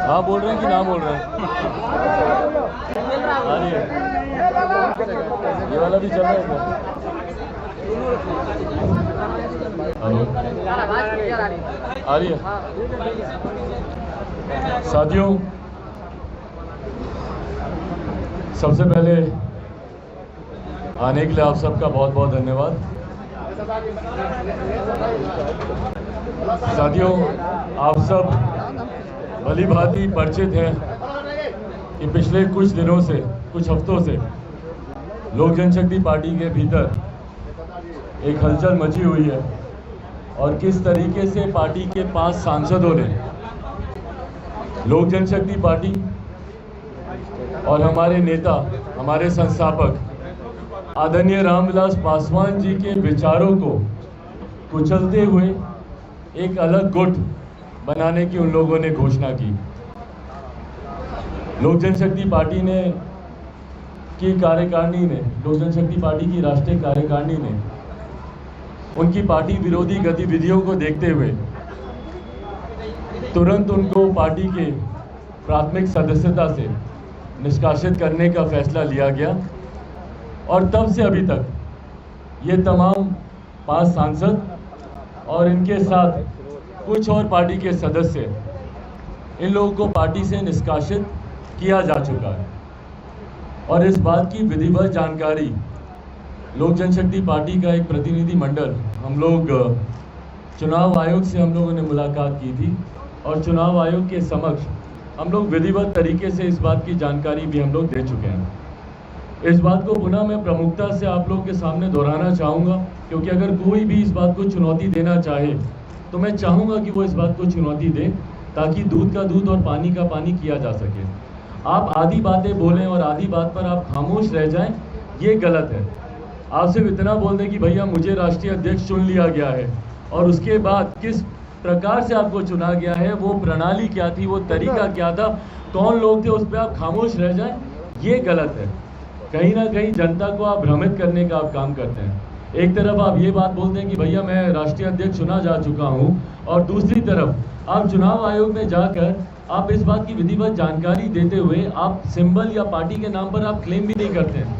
हाँ बोल रहे हैं कि ना बोल रहे हैं? आ रही है, ये वाला भी चल रहा है क्या? हेलो, आ रही है? साथियों, सबसे पहले आने के लिए आप सबका बहुत बहुत धन्यवाद। साथियों, आप सब भली भांति परिचित हैं कि पिछले कुछ दिनों से, कुछ हफ्तों से लोक जनशक्ति पार्टी के भीतर एक हलचल मची हुई है और किस तरीके से पार्टी के 5 सांसदों ने लोक जनशक्ति पार्टी और हमारे नेता, हमारे संस्थापक आदरणीय रामविलास पासवान जी के विचारों को कुचलते हुए एक अलग गुट बनाने की उन लोगों ने घोषणा की। लोक जनशक्ति पार्टी की कार्यकारिणी ने, लोक जनशक्ति पार्टी की राष्ट्रीय कार्यकारिणी ने उनकी पार्टी विरोधी गतिविधियों को देखते हुए तुरंत उनको पार्टी के प्राथमिक सदस्यता से निष्कासित करने का फैसला लिया गया और तब से अभी तक ये तमाम 5 सांसद और इनके साथ कुछ और पार्टी के सदस्य, इन लोगों को पार्टी से निष्कासित किया जा चुका है। और इस बात की विधिवत जानकारी लोक जनशक्ति पार्टी का एक प्रतिनिधि मंडल, हम लोग चुनाव आयोग से हम लोगों ने मुलाकात की थी और चुनाव आयोग के समक्ष हम लोग विधिवत तरीके से इस बात की जानकारी भी हम लोग दे चुके हैं। इस बात को पुनः मैं प्रमुखता से आप लोग के सामने दोहराना चाहूँगा, क्योंकि अगर कोई भी इस बात को चुनौती देना चाहे तो मैं चाहूँगा कि वो इस बात को चुनौती दे, ताकि दूध का दूध और पानी का पानी किया जा सके। आप आधी बातें बोलें और आधी बात पर आप खामोश रह जाएं, ये गलत है। आप सिर्फ इतना बोल दें कि भैया मुझे राष्ट्रीय अध्यक्ष चुन लिया गया है, और उसके बाद किस प्रकार से आपको चुना गया है, वो प्रणाली क्या थी, वो तरीका क्या था, कौन लोग थे, उस पर आप खामोश रह जाएं, ये गलत है। कहीं ना कहीं जनता को आप भ्रमित करने का आप काम करते हैं। एक तरफ आप ये बात बोलते हैं कि भैया मैं राष्ट्रीय अध्यक्ष चुना जा चुका हूं, और दूसरी तरफ आप चुनाव आयोग में जाकर आप इस बात की विधिवत जानकारी देते हुए आप सिंबल या पार्टी के नाम पर आप क्लेम भी नहीं करते हैं।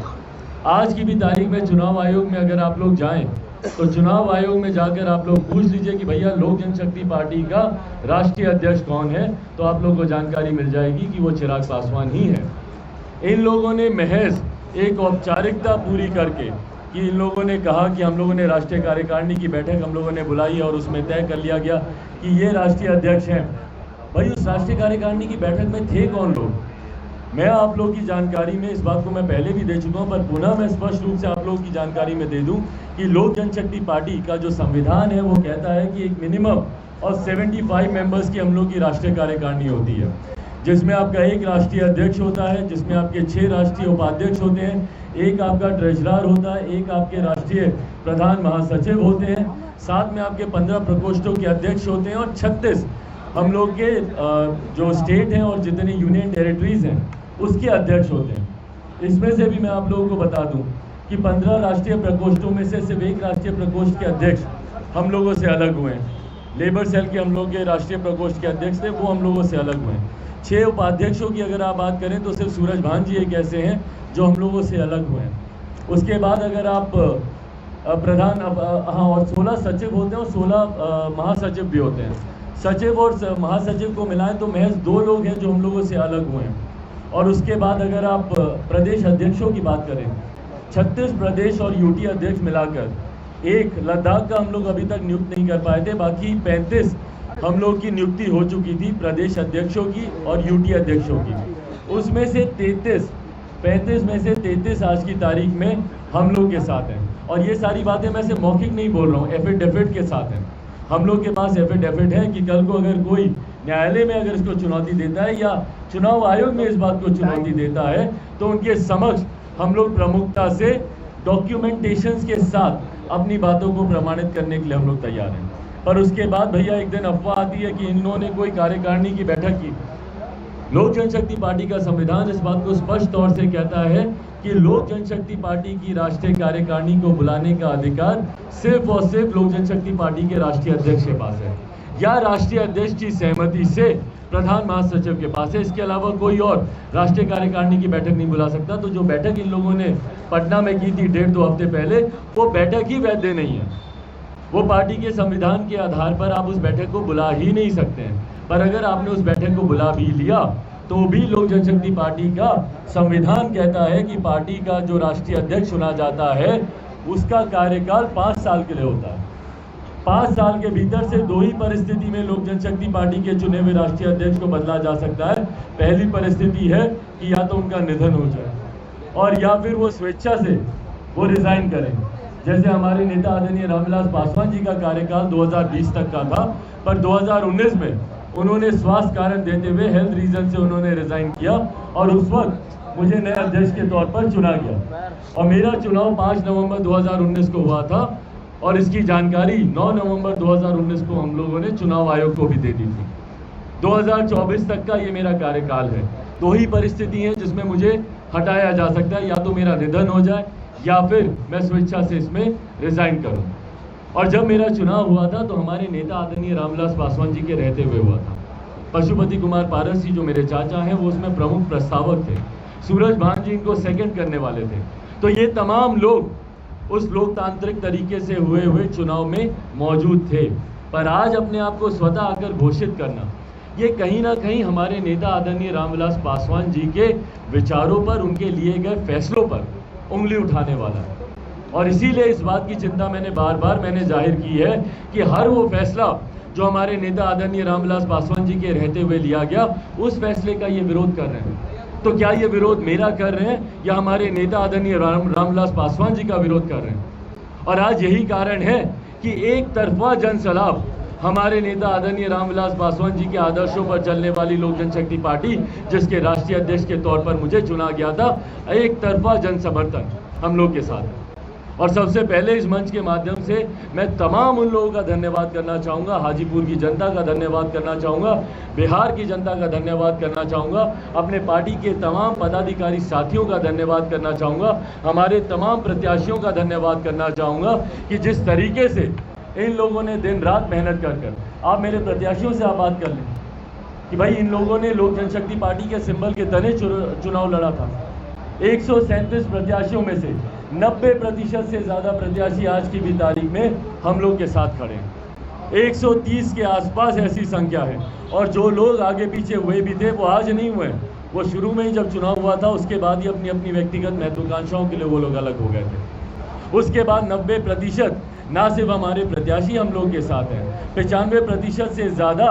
आज की भी तारीख में चुनाव आयोग में अगर आप लोग जाएं तो चुनाव आयोग में जाकर आप लोग पूछ लीजिए कि भैया लोक जनशक्ति पार्टी का राष्ट्रीय अध्यक्ष कौन है, तो आप लोगों को जानकारी मिल जाएगी कि वो चिराग पासवान ही है। इन लोगों ने महज एक औपचारिकता पूरी करके कि इन लोगों ने कहा कि हम लोगों ने राष्ट्रीय कार्यकारिणी की बैठक हम लोगों ने बुलाई है और उसमें तय कर लिया गया कि ये राष्ट्रीय अध्यक्ष हैं। भाई उस राष्ट्रीय कार्यकारिणी की बैठक में थे कौन लोग? मैं आप लोगों की जानकारी में, इस बात को मैं पहले भी दे चुका हूं, पर पुनः मैं स्पष्ट रूप से आप लोगों की जानकारी में दे दूं कि लोक जनशक्ति पार्टी का जो संविधान है वो कहता है कि एक मिनिमम और 75 मेंबर्स की हम लोग की राष्ट्रीय कार्यकारिणी होती है, जिसमें आपका एक राष्ट्रीय अध्यक्ष होता है, जिसमें आपके 6 राष्ट्रीय उपाध्यक्ष होते हैं, एक आपका ट्रेजरर होता है, एक आपके राष्ट्रीय प्रधान महासचिव होते हैं, साथ में आपके 15 प्रकोष्ठों के अध्यक्ष होते हैं और 36 हम लोग के जो स्टेट हैं और जितने यूनियन टेरिटरीज हैं उसके अध्यक्ष होते हैं। इसमें से भी मैं आप लोगों को बता दूं कि 15 राष्ट्रीय प्रकोष्ठों में से सिर्फ एक राष्ट्रीय प्रकोष्ठ के अध्यक्ष हम लोगों से अलग हुए हैं। लेबर सेल के हम लोग के राष्ट्रीय प्रकोष्ठ के अध्यक्ष थे, वो हम लोगों से अलग हुए हैं। 6 उपाध्यक्षों की अगर आप बात करें तो सिर्फ सूरज भान जी एक ऐसे हैं जो हम लोगों से अलग हुए हैं। उसके बाद अगर आप प्रधान, हाँ, और 16 सचिव होते हैं और 16 महासचिव भी होते हैं। सचिव और महासचिव को मिलाएं तो महज 2 लोग हैं जो हम लोगों से अलग हुए हैं। और उसके बाद अगर आप प्रदेश अध्यक्षों की बात करें, 36 प्रदेश और यूटी अध्यक्ष मिलाकर एक लद्दाख का हम लोग अभी तक नियुक्त नहीं कर पाए थे, बाकी 35 हम लोग की नियुक्ति हो चुकी थी प्रदेश अध्यक्षों की और यूटी अध्यक्षों की। उसमें से 35 में से 33 आज की तारीख में हम लोग के साथ हैं। और ये सारी बातें मैं सिर्फ मौखिक नहीं बोल रहा हूँ, एफिडेविट के साथ हैं। हम लोग के पास एफिडेविट है कि कल को अगर कोई न्यायालय में अगर इसको चुनौती देता है या चुनाव आयोग में इस बात को चुनौती देता है तो उनके समक्ष हम लोग प्रमुखता से डॉक्यूमेंटेशंस के साथ अपनी बातों को प्रमाणित करने के लिए हम लोग तैयार हैं। पर उसके बाद भैया एक दिन अफवाह आती है कि इन्होंने कोई कार्यकारिणी की बैठक की। लोक जनशक्ति पार्टी का संविधान इस बात को स्पष्ट तौर से कहता है कि लोक जनशक्ति पार्टी की राष्ट्रीय कार्यकारिणी को बुलाने का अधिकार सिर्फ और सिर्फ लोक जनशक्ति पार्टी के राष्ट्रीय अध्यक्ष के पास है। या राष्ट्रीय अध्यक्ष की सहमति से प्रधान महासचिव के पास है। इसके अलावा कोई और राष्ट्रीय कार्यकारिणी की बैठक नहीं बुला सकता। तो जो बैठक इन लोगों ने पटना में की थी 1.5-2 हफ्ते पहले, वो बैठक ही वैध नहीं है। वो पार्टी के संविधान के आधार पर आप उस बैठक को बुला ही नहीं सकते हैं। पर अगर आपने उस बैठक को बुला भी लिया तो भी लोक जनशक्ति पार्टी का संविधान कहता है कि पार्टी का जो राष्ट्रीय अध्यक्ष चुना जाता है उसका कार्यकाल 5 साल के लिए होता है। 5 साल के भीतर से 2 ही परिस्थिति में लोक जनशक्ति पार्टी के चुने हुए राष्ट्रीय अध्यक्ष को बदला जा सकता है। पहली परिस्थिति है कि या तो उनका निधन हो जाए और या फिर वो स्वेच्छा से वो रिजाइन करें। जैसे हमारे नेता आदरणीय रामविलास पासवान जी का कार्यकाल 2020 तक का था, पर 2019 में उन्होंने स्वास्थ्य कारण देते हुए हेल्थ रीजन से उन्होंने रिजाइन किया और उस वक्त मुझे नए अध्यक्ष के तौर पर चुना गया और मेरा चुनाव 5 नवंबर 2019 को हुआ था और इसकी जानकारी 9 नवंबर 2019 को हम लोगों ने चुनाव आयोग को भी दे दी थी। 2024 तक का ये मेरा कार्यकाल है। 2 ही परिस्थिति है जिसमें मुझे हटाया जा सकता है, या तो मेरा निधन हो जाए या फिर मैं स्वेच्छा से इसमें रिजाइन करूं। और जब मेरा चुनाव हुआ था तो हमारे नेता आदरणीय रामविलास पासवान जी के रहते हुए हुआ था। पशुपति कुमार पारस जी जो मेरे चाचा हैं वो उसमें प्रमुख प्रस्तावक थे। सूरज भान जी इनको सेकंड करने वाले थे। तो ये तमाम लोग उस लोकतांत्रिक तरीके से हुए चुनाव में मौजूद थे। पर आज अपने आप को स्वतः आकर घोषित करना, ये कहीं ना कहीं हमारे नेता आदरणीय रामविलास पासवान जी के विचारों पर, उनके लिए गए फैसलों पर उंगली उठाने वाला है। और इसीलिए इस बात की चिंता मैंने बार बार जाहिर की है कि हर वो फैसला जो हमारे नेता आदरणीय रामविलास पासवान जी के रहते हुए लिया गया, उस फैसले का ये विरोध कर रहे हैं। तो क्या ये विरोध मेरा कर रहे हैं या हमारे नेता आदरणीय रामविलास पासवान जी का विरोध कर रहे हैं? और आज यही कारण है कि एक तरफा जनसलाब हमारे नेता आदरणीय रामविलास पासवान जी के आदर्शों पर चलने वाली लोक जनशक्ति पार्टी, जिसके राष्ट्रीय अध्यक्ष के तौर पर मुझे चुना गया था, एक तरफा जन समर्थन हम लोग के साथ है। और सबसे पहले इस मंच के माध्यम से मैं तमाम उन लोगों का धन्यवाद करना चाहूँगा। हाजीपुर की जनता का धन्यवाद करना चाहूँगा, बिहार की जनता का धन्यवाद करना चाहूँगा, अपने पार्टी के तमाम पदाधिकारी साथियों का धन्यवाद करना चाहूँगा, हमारे तमाम प्रत्याशियों का धन्यवाद करना चाहूँगा कि जिस तरीके से इन लोगों ने दिन रात मेहनत कर आप मेरे प्रत्याशियों से आप बात कर लें कि भाई इन लोगों ने लोक जनशक्ति पार्टी के सिंबल के तने चुनाव लड़ा था। 137 प्रत्याशियों में से 90% से ज़्यादा प्रत्याशी आज की भी तारीख में हम लोग के साथ खड़े हैं। 130 के आसपास ऐसी संख्या है। और जो लोग आगे पीछे हुए भी थे वो आज नहीं हुए, वो शुरू में ही जब चुनाव हुआ था उसके बाद ही अपनी अपनी व्यक्तिगत महत्वाकांक्षाओं के लिए वो लोग अलग हो गए थे। उसके बाद 90% ना सिर्फ हमारे प्रत्याशी हम लोग के साथ हैं, 95% से ज़्यादा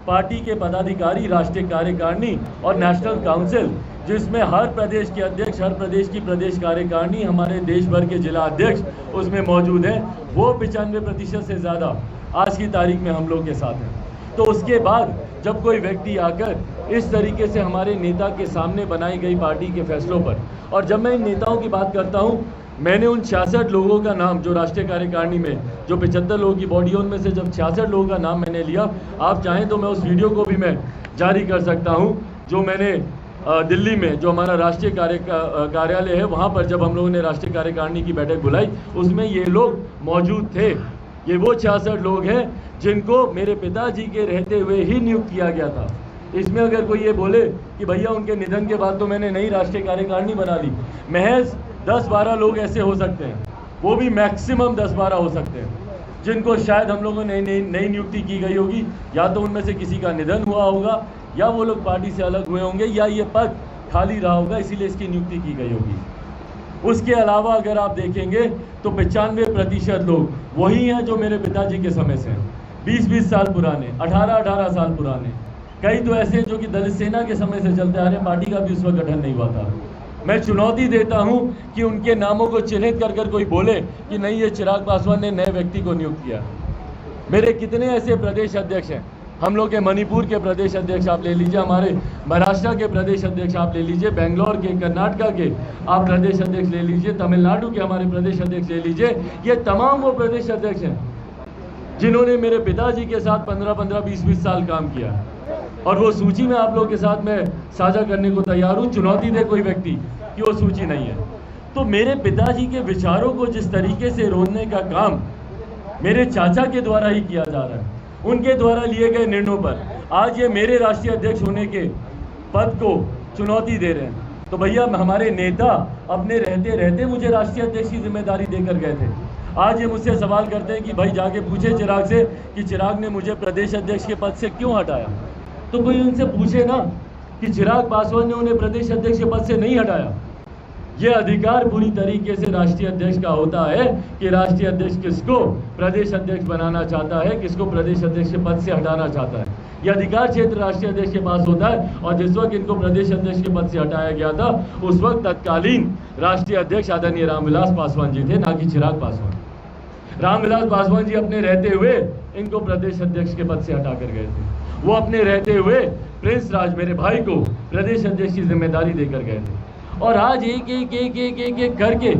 पार्टी के पदाधिकारी, राष्ट्रीय कार्यकारिणी और नेशनल काउंसिल, जिसमें हर प्रदेश के अध्यक्ष, हर प्रदेश की प्रदेश कार्यकारिणी, हमारे देश भर के जिला अध्यक्ष उसमें मौजूद हैं, वो 95% से ज़्यादा आज की तारीख में हम लोग के साथ हैं। तो उसके बाद जब कोई व्यक्ति आकर इस तरीके से हमारे नेता के सामने बनाई गई पार्टी के फैसलों पर, और जब मैं इन नेताओं की बात करता हूँ, मैंने उन 66 लोगों का नाम जो राष्ट्रीय कार्यकारिणी में जो 75 लोगों की बॉडी, उनमें से जब 66 लोगों का नाम मैंने लिया, आप चाहें तो मैं उस वीडियो को भी मैं जारी कर सकता हूं, जो मैंने दिल्ली में जो हमारा राष्ट्रीय कार्यालय है वहां पर जब हम लोगों ने राष्ट्रीय कार्यकारिणी की बैठक बुलाई, उसमें ये लोग मौजूद थे। ये वो 66 लोग हैं जिनको मेरे पिताजी के रहते हुए ही नियुक्त किया गया था। इसमें अगर कोई ये बोले कि भैया उनके निधन के बाद तो मैंने नई राष्ट्रीय कार्यकारिणी बना ली, महज 10-12 लोग ऐसे हो सकते हैं, वो भी मैक्सिमम 10-12 हो सकते हैं, जिनको शायद हम लोगों ने नई नियुक्ति की गई होगी, या तो उनमें से किसी का निधन हुआ होगा, या वो लोग पार्टी से अलग हुए होंगे, या ये पद खाली रहा होगा इसीलिए इसकी नियुक्ति की गई होगी। उसके अलावा अगर आप देखेंगे तो 95% लोग वही हैं जो मेरे पिताजी के समय से हैं, 20-20 साल पुराने, 18-18 साल पुराने। कई तो ऐसे हैं जो कि दलित सेना के समय से चलते आ रहे हैं, पार्टी का भी उस वक्त गठन नहीं हुआ था। मैं चुनौती देता हूं कि उनके नामों को चिन्हित कर कोई बोले कि नहीं ये चिराग पासवान ने नए व्यक्ति को नियुक्त किया। मेरे कितने ऐसे प्रदेश अध्यक्ष हैं, हम लोग के मणिपुर के प्रदेश अध्यक्ष आप ले लीजिए, हमारे महाराष्ट्र के प्रदेश अध्यक्ष आप ले लीजिए, बेंगलोर के, कर्नाटका के आप प्रदेश अध्यक्ष ले लीजिए, तमिलनाडु के हमारे प्रदेश अध्यक्ष ले लीजिए। ये तमाम वो प्रदेश अध्यक्ष हैं जिन्होंने मेरे पिताजी के साथ 15-15, 20-20 साल काम किया, और वो सूची में आप लोग के साथ मैं साझा करने को तैयार हूँ। चुनौती दे कोई व्यक्ति कि वो सूची नहीं है। तो मेरे पिताजी के विचारों को जिस तरीके से रोकने का काम मेरे चाचा के द्वारा ही किया जा रहा है, उनके द्वारा लिए गए निर्णयों पर आज ये मेरे राष्ट्रीय अध्यक्ष होने के पद को चुनौती दे रहे हैं। तो भैया हमारे नेता अपने रहते रहते मुझे राष्ट्रीय अध्यक्ष की जिम्मेदारी देकर गए थे। आज ये मुझसे सवाल करते हैं कि भाई जाके पूछे चिराग से कि चिराग ने मुझे प्रदेश अध्यक्ष के पद से क्यों हटाया। तो कोई उनसे पूछे ना कि चिराग पासवान ने उन्हें प्रदेश अध्यक्ष के पद से नहीं हटाया। ये अधिकार पूरी तरीके से राष्ट्रीय अध्यक्ष का होता है कि राष्ट्रीय अध्यक्ष किसको प्रदेश अध्यक्ष बनाना चाहता है, किसको प्रदेश अध्यक्ष के पद से हटाना चाहता है। ये अधिकार क्षेत्र राष्ट्रीय अध्यक्ष के पास होता है। और जिस वक्त इनको प्रदेश अध्यक्ष के पद से हटाया गया था उस वक्त तत्कालीन राष्ट्रीय अध्यक्ष आदरणीय रामविलास पासवान जी थे, ना कि चिराग पासवान। रामविलास पासवान जी अपने रहते हुए इनको प्रदेश अध्यक्ष के पद से हटा कर गए थे। वो अपने रहते हुए प्रिंस राज मेरे भाई को प्रदेश अध्यक्ष की जिम्मेदारी देकर गए थे। और आज एक एक एक एक एक एक करके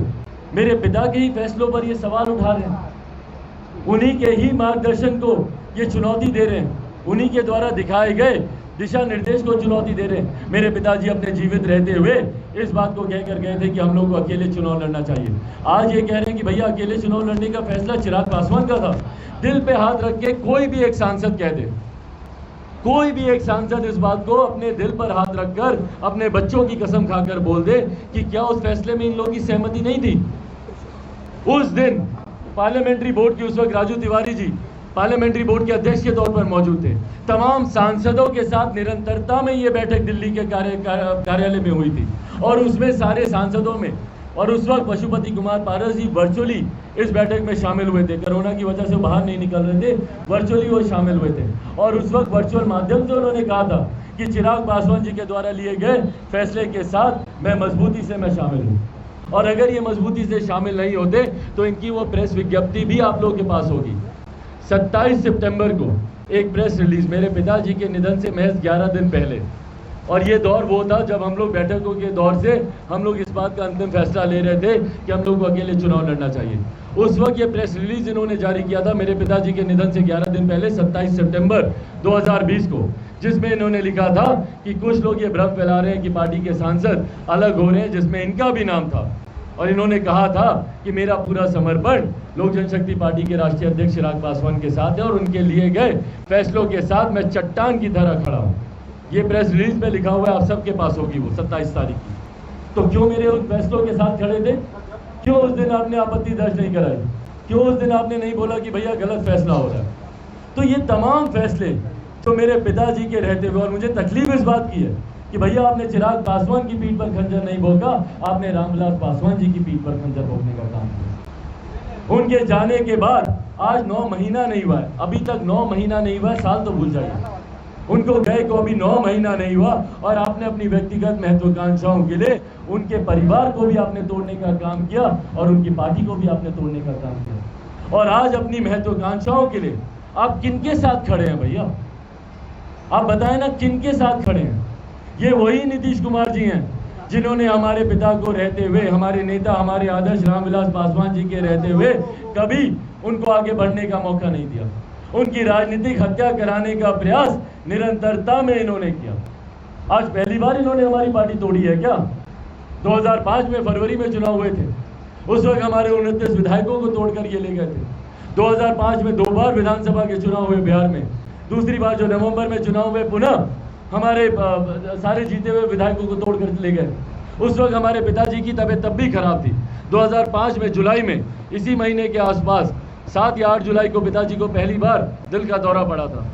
मेरे पिता के ही फैसलों पर ये सवाल उठा रहे हैं, उन्हीं के ही मार्गदर्शन को ये चुनौती दे रहे हैं, उन्हीं के द्वारा दिखाए गए दिशा निर्देश को चुनौती दे रहे हैं। मेरे पिताजी अपने जीवित रहते हुए इस बात को कहकर गए थे कि हम लोग को अकेले चुनाव लड़ना चाहिए। आज ये कह रहे हैं कि भैया अकेले चुनाव लड़ने का फैसला चिराग पासवान का था। दिल पे हाथ रख के कोई भी एक सांसद कह दे, कोई भी एक सांसद इस बात को अपने दिल पर हाथ रखकर अपने बच्चों की कसम खाकर बोल दे कि क्या उस फैसले में इन लोगों की सहमति नहीं थी। उस दिन पार्लियामेंट्री बोर्ड के उस वक्त राजू तिवारी जी पार्लियामेंट्री बोर्ड के अध्यक्ष के तौर पर मौजूद थे। तमाम सांसदों के साथ निरंतरता में ये बैठक दिल्ली के कार्यालय में हुई थी और उसमें सारे सांसदों में और उस वक्त पशुपति कुमार पारस जी वर्चुअली इस बैठक में शामिल हुए थे। कोरोना की वजह से बाहर नहीं निकल रहे थे, वर्चुअली वो शामिल हुए थे। और उस वक्त वर्चुअल माध्यम से उन्होंने कहा था कि चिराग पासवान जी के द्वारा लिए गए फैसले के साथ मैं मजबूती से शामिल हूँ। और अगर ये मजबूती से शामिल नहीं होते तो इनकी वो प्रेस विज्ञप्ति भी आप लोगों के पास होगी। 27 सितंबर को एक प्रेस रिलीज मेरे पिताजी के निधन से महज 11 दिन पहले, और ये दौर वो था जब हम लोग बैठकों के दौर से हम लोग इस बात का अंतिम फैसला ले रहे थे कि हम लोग को अकेले चुनाव लड़ना चाहिए। उस वक्त ये प्रेस रिलीज इन्होंने जारी किया था मेरे पिताजी के निधन से 11 दिन पहले 27 सितंबर 2020 को, जिसमें इन्होंने लिखा था कि कुछ लोग ये भ्रम फैला रहे हैं कि पार्टी के सांसद अलग हो रहे हैं, जिसमें इनका भी नाम था। और इन्होंने कहा था कि मेरा पूरा समर्पण लोक जनशक्ति पार्टी के राष्ट्रीय अध्यक्ष चिराग पासवान के साथ है और उनके लिए गए फैसलों के साथ मैं चट्टान की तरह खड़ा हूँ। ये प्रेस रिलीज में लिखा हुआ है, आप सबके पास होगी वो 27 तारीख की। तो क्यों मेरे उन फैसलों के साथ खड़े थे? क्यों उस दिन आपने आपत्ति दर्ज नहीं कराई? क्यों उस दिन आपने नहीं बोला कि भैया गलत फैसला हो रहा है? तो ये तमाम फैसले तो मेरे पिताजी के रहते हुए, और मुझे तकलीफ इस बात की है कि भैया आपने चिराग पासवान की पीठ पर खंजर नहीं भोंका, आपने रामविलास पासवान जी की पीठ पर खंजर भोंकने का काम किया। उनके जाने के बाद आज 9 महीना नहीं हुआ है, अभी तक 9 महीना नहीं हुआ है, साल तो भूल जाइए। उनको गए को अभी 9 महीना नहीं हुआ और आपने अपनी व्यक्तिगत महत्वाकांक्षाओं के लिए उनके परिवार को भी आपने तोड़ने का काम किया और उनकी पार्टी को भी आपने तोड़ने का काम किया। और आज अपनी महत्वाकांक्षाओं के लिए आप किनके साथ खड़े हैं भैया? आप बताएं ना, किनके साथ खड़े हैं? ये वही नीतीश कुमार जी हैं जिन्होंने हमारे पिता को रहते हुए, हमारे नेता, हमारे आदर्श रामविलास पासवान जी के रहते हुए कभी उनको आगे बढ़ने का मौका नहीं दिया। उनकी राजनीतिक हत्या कराने का प्रयास निरंतरता में इन्होंने किया। आज पहली बार इन्होंने हमारी पार्टी तोड़ी है क्या? 2005 में फरवरी में चुनाव हुए थे, उस वक्त हमारे 29 विधायकों को तोड़कर ये ले गए थे। 2005 में 2 बार विधानसभा के चुनाव हुए बिहार में, दूसरी बार जो नवंबर में चुनाव हुए पुनः हमारे सारे जीते हुए विधायकों को तोड़कर ले गए। उस वक्त हमारे पिताजी की तबीयत तब भी खराब थी। 2005 में जुलाई में, इसी महीने के आसपास 7 या 8 जुलाई को पिताजी को पहली बार दिल का दौरा पड़ा था।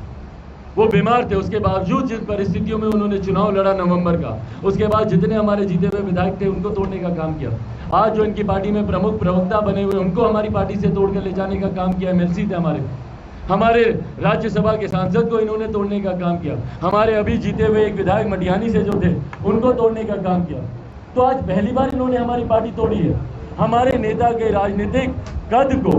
वो बीमार थे, उसके बावजूद जिन परिस्थितियों में उन्होंने चुनाव लड़ा नवंबर का, उसके बाद जितने हमारे जीते हुए विधायक थे उनको तोड़ने का काम किया। आज जो इनकी पार्टी में प्रमुख प्रवक्ता बने हुए उनको हमारी पार्टी से तोड़कर ले जाने का काम किया। एमएलसी थे हमारे राज्यसभा के सांसद को इन्होंने तोड़ने का काम किया। हमारे अभी जीते हुए एक विधायक मटिहानी से जो थे उनको तोड़ने का काम किया। तो आज पहली बार इन्होंने हमारी पार्टी तोड़ी है। हमारे नेता के राजनीतिक कद को,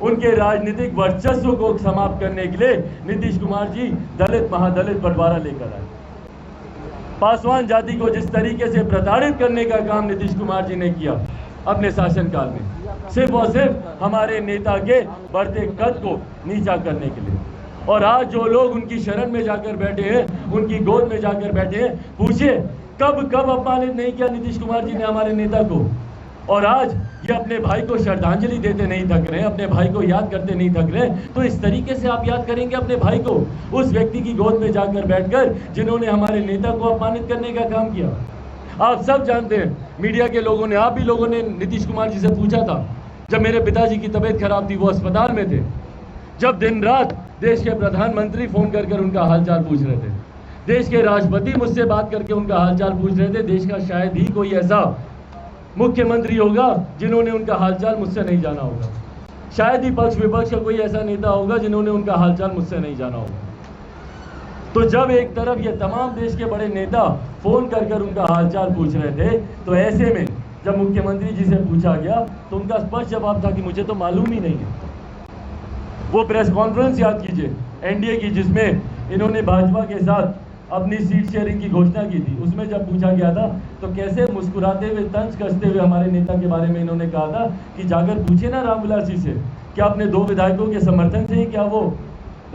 उनके राजनीतिक वर्चस्व को समाप्त करने के लिए नीतीश कुमार जी दलित महादलित बंटवारा लेकर आए। पासवान जाति को जिस तरीके से प्रताड़ित करने का काम नीतीश कुमार जी ने किया अपने शासनकाल में, सिर्फ और सिर्फ हमारे नेता के बढ़ते कद को नीचा करने के लिए। और आज जो लोग उनकी शरण में जाकर बैठे हैं, उनकी गोद में जाकर बैठे हैं, पूछिए कब अपमानित नहीं किया नीतीश कुमार जी ने हमारे नेता को? और आज ये अपने भाई को श्रद्धांजलि देते नहीं थक रहे हैं, अपने भाई को याद करते नहीं थक रहे हैं। तो इस तरीके से आप याद करेंगे अपने भाई को, उस व्यक्ति की गोद में जाकर बैठकर जिन्होंने हमारे नेता को अपमानित करने का काम किया। आप सब जानते हैं, मीडिया के लोगों ने, आप भी लोगों ने नीतीश कुमार जी से पूछा था, जब मेरे पिताजी की तबीयत खराब थी, वो अस्पताल में थे, जब दिन रात देश के प्रधानमंत्री फोन कर उनका हालचाल पूछ रहे थे, देश के राष्ट्रपति मुझसे बात करके उनका हालचाल पूछ रहे थे। देश का शायद ही कोई ऐसा मुख्यमंत्री होगा जिन्होंने उनका हालचाल मुझसे नहीं जाना होगा, शायद ही पक्ष विपक्ष का कोई ऐसा नेता होगा जिन्होंने उनका हालचाल मुझसे नहीं जाना होगा। तो जब एक तरफ ये तमाम देश के बड़े नेता फोन कर उनका हालचाल पूछ रहे थे, तो ऐसे में जब मुख्यमंत्री जी से पूछा गया तो उनका स्पष्ट जवाब था कि मुझे तो मालूम ही नहीं है। वो प्रेस कॉन्फ्रेंस याद कीजिए एनडीए की, जिसमें इन्होंने भाजपा के साथ अपनी सीट शेयरिंग की घोषणा की थी, उसमें जब पूछा गया था तो कैसे मुस्कुराते हुए, तंज कसते हुए हमारे नेता के बारे में इन्होंने कहा था कि जाकर पूछे ना रामविलास जी से, क्या अपने 2 विधायकों के समर्थन से ही क्या वो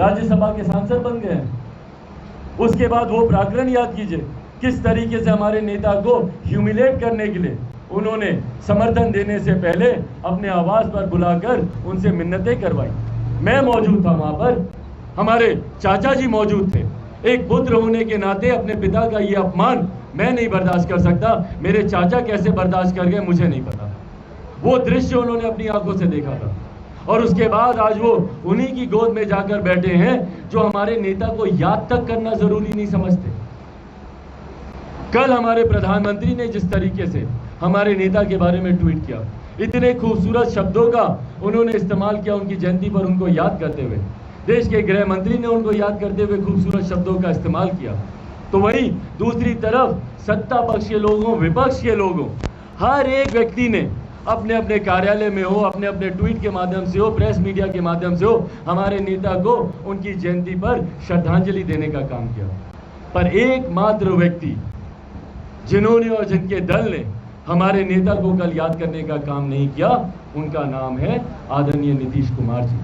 राज्यसभा के सांसद बन गए हैं। उसके बाद वो प्रकरण याद कीजिए, किस तरीके से हमारे नेता को ह्यूमिलेट करने के लिए उन्होंने समर्थन देने से पहले अपने आवास पर बुलाकर उनसे मिन्नतें करवाई। मैं मौजूद था वहां पर, हमारे चाचा जी मौजूद थे। एक पुत्र होने के नाते अपने पिता का ये अपमान मैं नहीं बर्दाश्त कर सकता, मेरे चाचा कैसे बर्दाश्त कर गए मुझे नहीं पता। वो दृश्य उन्होंने अपनी आंखों से देखा था, और उसके बाद आज वो उन्हीं की गोद में जाकर बैठे हैं जो हमारे नेता को याद तक करना जरूरी नहीं समझते। कल हमारे प्रधानमंत्री ने जिस तरीके से हमारे नेता के बारे में ट्वीट किया, इतने खूबसूरत शब्दों का उन्होंने इस्तेमाल किया उनकी जयंती पर उनको याद करते हुए, देश के गृह मंत्री ने उनको याद करते हुए खूबसूरत शब्दों का इस्तेमाल किया, तो वहीं दूसरी तरफ सत्ता पक्ष के लोगों, विपक्ष के लोगों, हर एक व्यक्ति ने अपने अपने कार्यालय में हो, अपने अपने ट्वीट के माध्यम से हो, प्रेस मीडिया के माध्यम से हो, हमारे नेता को उनकी जयंती पर श्रद्धांजलि देने का काम किया। पर एकमात्र व्यक्ति जिन्होंने और जिनके दल ने हमारे नेता को कल याद करने का काम नहीं किया, उनका नाम है आदरणीय नीतीश कुमार जी।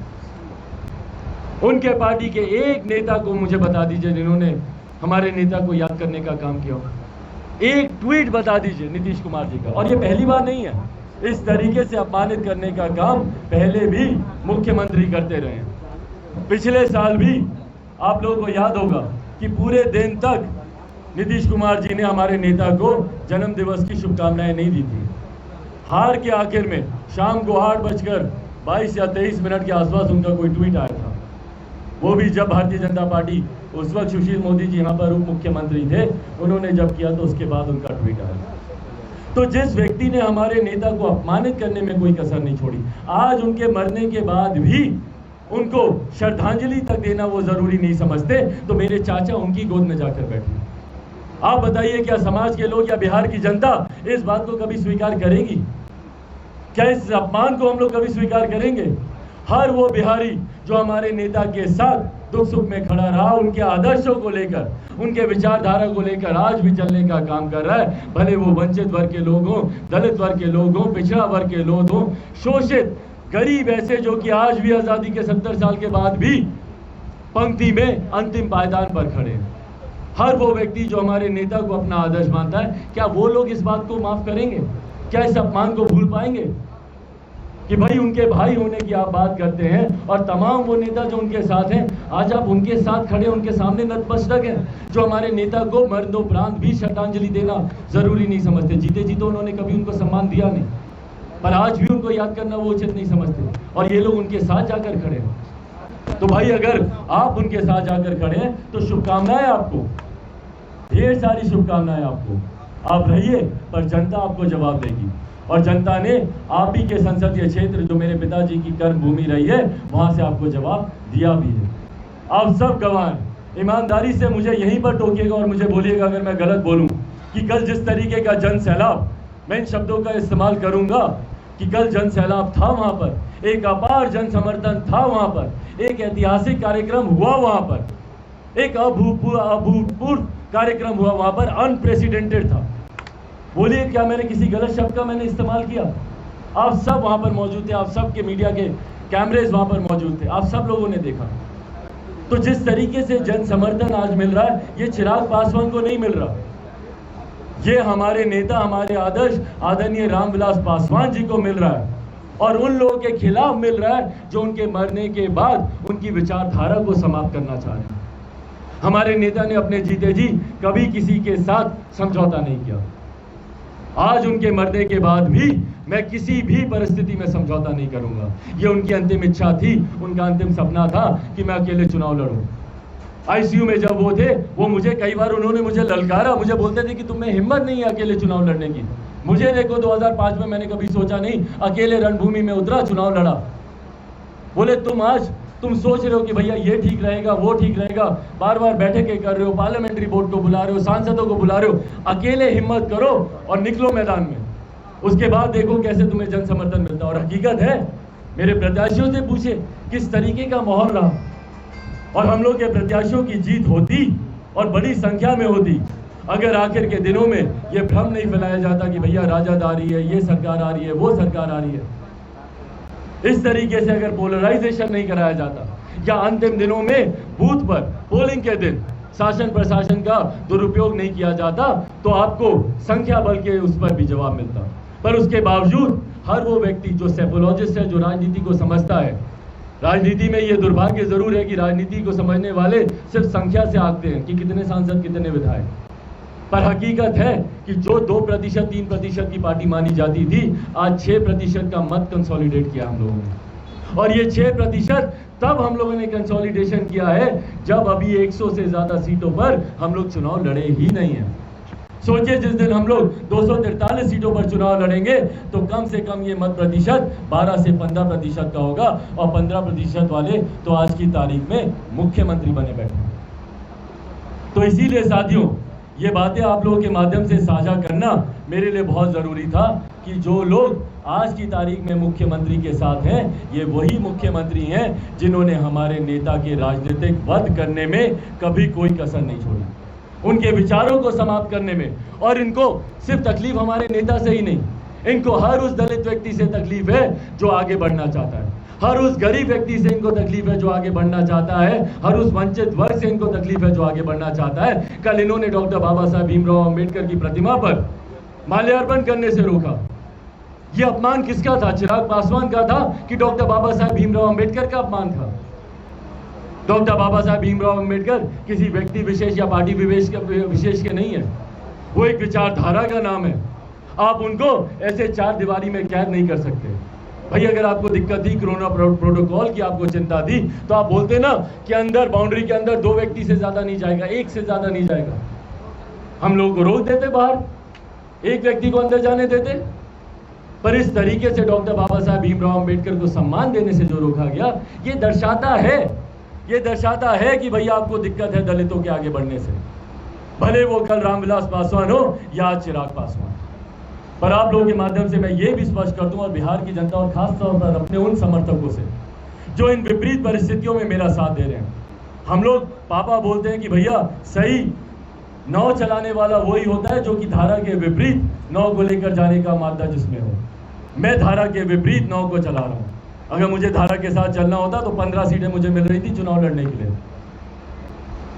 उनके पार्टी के एक नेता को मुझे बता दीजिए जिन्होंने हमारे नेता को याद करने का काम किया। एक ट्वीट बता दीजिए नीतीश कुमार जी का। और ये पहली बार नहीं है, इस तरीके से अपमानित करने का काम पहले भी मुख्यमंत्री करते रहे। पिछले साल भी आप लोगों को याद होगा कि पूरे दिन तक नीतीश कुमार जी ने हमारे नेता को जन्म दिवस की शुभकामनाएं नहीं दी थी। हार के आखिर में शाम को 8:22 या 23 के आसपास उनका कोई ट्वीट आया था, वो भी जब भारतीय जनता पार्टी, उस वक्त सुशील मोदी जी यहाँ पर उप मुख्यमंत्री थे, उन्होंने जब किया तो उसके बाद उनका ट्वीट आया। तो जिस व्यक्ति ने हमारे नेता को अपमानित करने में कोई कसर नहीं छोड़ी, आज उनके मरने के बाद भी उनको श्रद्धांजलि तक देना वो जरूरी नहीं समझते, तो मेरे चाचा उनकी गोद में जाकर बैठे। आप बताइए, क्या समाज के लोग या बिहार की जनता इस बात को कभी स्वीकार करेगी? क्या इस अपमान को हम लोग कभी स्वीकार करेंगे? हर वो बिहारी जो हमारे नेता के साथ दुख सुख में खड़ा रहा, उनके आदर्शों को लेकर, उनके विचारधारा को लेकर आज भी चलने का काम कर रहा है, भले वो वंचित वर्ग के लोग हों, दलित वर्ग के लोग हों, पिछड़ा वर्ग के लोग हों, शोषित गरीब ऐसे जो कि आज भी आज़ादी के 70 साल के बाद भी पंक्ति में अंतिम पायदान पर खड़े हैं। हर वो व्यक्ति जो हमारे नेता को अपना आदर्श मानता है, क्या वो लोग इस बात को माफ करेंगे? क्या इस अपमान को भूल पाएंगे कि भाई उनके भाई होने की आप बात करते हैं, और तमाम वो नेता जो उनके साथ हैं, आज आप उनके साथ खड़े, उनके सामने नतमस्तक हैं, जो हमारे नेता को मरणोपरांत भी श्रद्धांजलि देना जरूरी नहीं समझते। जीते जी तो उन्होंने कभी उनको सम्मान दिया नहीं, पर आज भी उनको याद करना वो उचित नहीं समझते, और ये लोग उनके साथ जाकर खड़े हैं। तो भाई अगर आप उनके साथ जाकर खड़े हैं तो शुभकामनाएं आपको, ढेर सारी शुभकामनाएं आपको। आप रहिए, पर जनता आपको जवाब देगी, और जनता ने आप ही के संसदीय क्षेत्र जो मेरे पिताजी की कर्म भूमि रही है, वहां से आपको जवाब दिया भी है। आप सब गवाह हैं, ईमानदारी से मुझे यहीं पर टोकिएगा और मुझे बोलिएगा अगर मैं गलत बोलूं कि कल जिस तरीके का जन सैलाब, मैं इन शब्दों का इस्तेमाल करूंगा कि कल जन सैलाब था वहां पर, एक अपार जन समर्थन था वहां पर, एक ऐतिहासिक कार्यक्रम हुआ वहां पर, एक अभूतपूर्व कार्यक्रम हुआ वहां पर, अनप्रेसिडेंटेड था। बोलिए, क्या मैंने किसी गलत शब्द का मैंने इस्तेमाल किया? आप सब वहां पर मौजूद थे, आप सब के मीडिया के कैमरेज वहां पर मौजूद थे, आप सब लोगों ने देखा। तो जिस तरीके से जन समर्थन आज मिल रहा है, ये चिराग पासवान को नहीं मिल रहा, ये हमारे नेता, हमारे आदर्श आदरणीय रामविलास पासवान जी को मिल रहा है और उन लोगों के खिलाफ मिल रहा है जो उनके मरने के बाद उनकी विचारधारा को समाप्त करना चाह रहे हैं। हमारे नेता ने अपने जीते जी कभी किसी के साथ समझौता नहीं किया। आज उनके मरने के बाद भी मैं किसी भी परिस्थिति में समझौता नहीं करूंगा। ये उनकी अंतिम इच्छा थी, उनका अंतिम सपना था कि मैं अकेले चुनाव लड़ूं। आईसीयू में जब वो थे, वो मुझे कई बार उन्होंने मुझे ललकारा, मुझे बोलते थे कि तुम में हिम्मत नहीं है अकेले चुनाव लड़ने की। मुझे देखो 2005 में मैंने कभी सोचा नहीं, अकेले रणभूमि में उतरा, चुनाव लड़ा। बोले तुम सोच रहे हो कि भैया ये ठीक रहेगा, वो ठीक रहेगा, बार बार बैठकें कर रहे हो, पार्लियामेंट्री बोर्ड को बुला रहे हो, सांसदों को बुला रहे हो, अकेले हिम्मत करो और निकलो मैदान में। उसके बाद देखो कैसे तुम्हें जन समर्थन मिलता है। और हकीकत है, मेरे प्रत्याशियों से पूछे किस तरीके का माहौल रहा और हम लोग के प्रत्याशियों की जीत होती और बड़ी संख्या में होती अगर आखिर के दिनों में ये भ्रम नहीं फैलाया जाता कि भैया राजद आ रही है, ये सरकार आ रही है, वो सरकार आ रही है। इस तरीके से अगर पोलराइजेशन नहीं कराया जाता या अंतिम दिनों में बूथ पर पोलिंग के दिन शासन प्रशासन का दुरुपयोग नहीं किया जाता तो आपको संख्या बल के उस पर भी जवाब मिलता। पर उसके बावजूद हर वो व्यक्ति जो सेपोलॉजिस्ट है, जो राजनीति को समझता है, राजनीति में ये दुर्भाग्य जरूर है कि राजनीति को समझने वाले सिर्फ संख्या से आंकते हैं कि कितने सांसद, कितने विधायक। पर हकीकत है कि जो 2%, 3% की पार्टी मानी जाती थी, आज 6% का मत कंसोलिडेट किया हम लोगों ने। और ये 6% तब हम लोगों ने कंसोलिडेशन किया है जब अभी 100 से ज्यादा सीटों पर हम लोग चुनाव लड़े ही नहीं है। सोचिए जिस दिन हम लोग 243 सीटों पर चुनाव लड़ेंगे तो कम से कम ये मत प्रतिशत 12 से 15% का होगा और 15% वाले तो आज की तारीख में मुख्यमंत्री बने बैठे। तो इसीलिए साथियों, ये बातें आप लोगों के माध्यम से साझा करना मेरे लिए बहुत ज़रूरी था कि जो लोग आज की तारीख में मुख्यमंत्री के साथ हैं, ये वही मुख्यमंत्री हैं जिन्होंने हमारे नेता के राजनीतिक वध करने में कभी कोई कसर नहीं छोड़ी, उनके विचारों को समाप्त करने में। और इनको सिर्फ तकलीफ हमारे नेता से ही नहीं, इनको हर उस दलित व्यक्ति से तकलीफ है जो आगे बढ़ना चाहता है, हर उस गरीब व्यक्ति से इनको तकलीफ है जो आगे बढ़ना चाहता है, हर उस वंचित वर्ग से इनको तकलीफ है जो आगे बढ़ना चाहता है। कल इन्होंने डॉक्टर बाबा साहब भीमराव अंबेडकर की प्रतिमा पर माल्यार्पण करने से रोका। ये अपमान किसका था? चिराग पासवान का था कि डॉक्टर बाबा साहब भीमराव अंबेडकर का अपमान था? डॉक्टर बाबा साहब भीमराव अंबेडकर किसी व्यक्ति विशेष या पार्टी विशेष के नहीं है, वो एक विचारधारा का नाम है। आप उनको ऐसे चार दीवारी में कैद नहीं कर सकते। भाई अगर आपको दिक्कत थी कोरोना प्रोटोकॉल की, आपको चिंता थी, तो आप बोलते ना कि अंदर बाउंड्री के अंदर 2 व्यक्ति से ज्यादा नहीं जाएगा, 1 से ज्यादा नहीं जाएगा। हम लोगों को रोक देते बाहर, 1 व्यक्ति को अंदर जाने देते। पर इस तरीके से डॉक्टर बाबा साहब भीमराव अंबेडकर को सम्मान देने से जो रोका गया, ये दर्शाता है कि भैया आपको दिक्कत है दलितों के आगे बढ़ने से, भले वो कल रामविलास पासवान हो या चिराग पासवान। पर आप लोगों के माध्यम से मैं ये भी स्पष्ट कर दूं, और बिहार की जनता और खास तौर पर अपने उन समर्थकों से जो इन विपरीत परिस्थितियों में मेरा साथ दे रहे हैं। हम लोग पापा बोलते हैं कि भैया सही नाव चलाने वाला वही होता है जो कि धारा के विपरीत नाव को लेकर जाने का मादा जिसमें हो। मैं धारा के विपरीत नाव को चला रहा हूँ। अगर मुझे धारा के साथ चलना होता तो 15 सीटें मुझे मिल रही थी चुनाव लड़ने के लिए,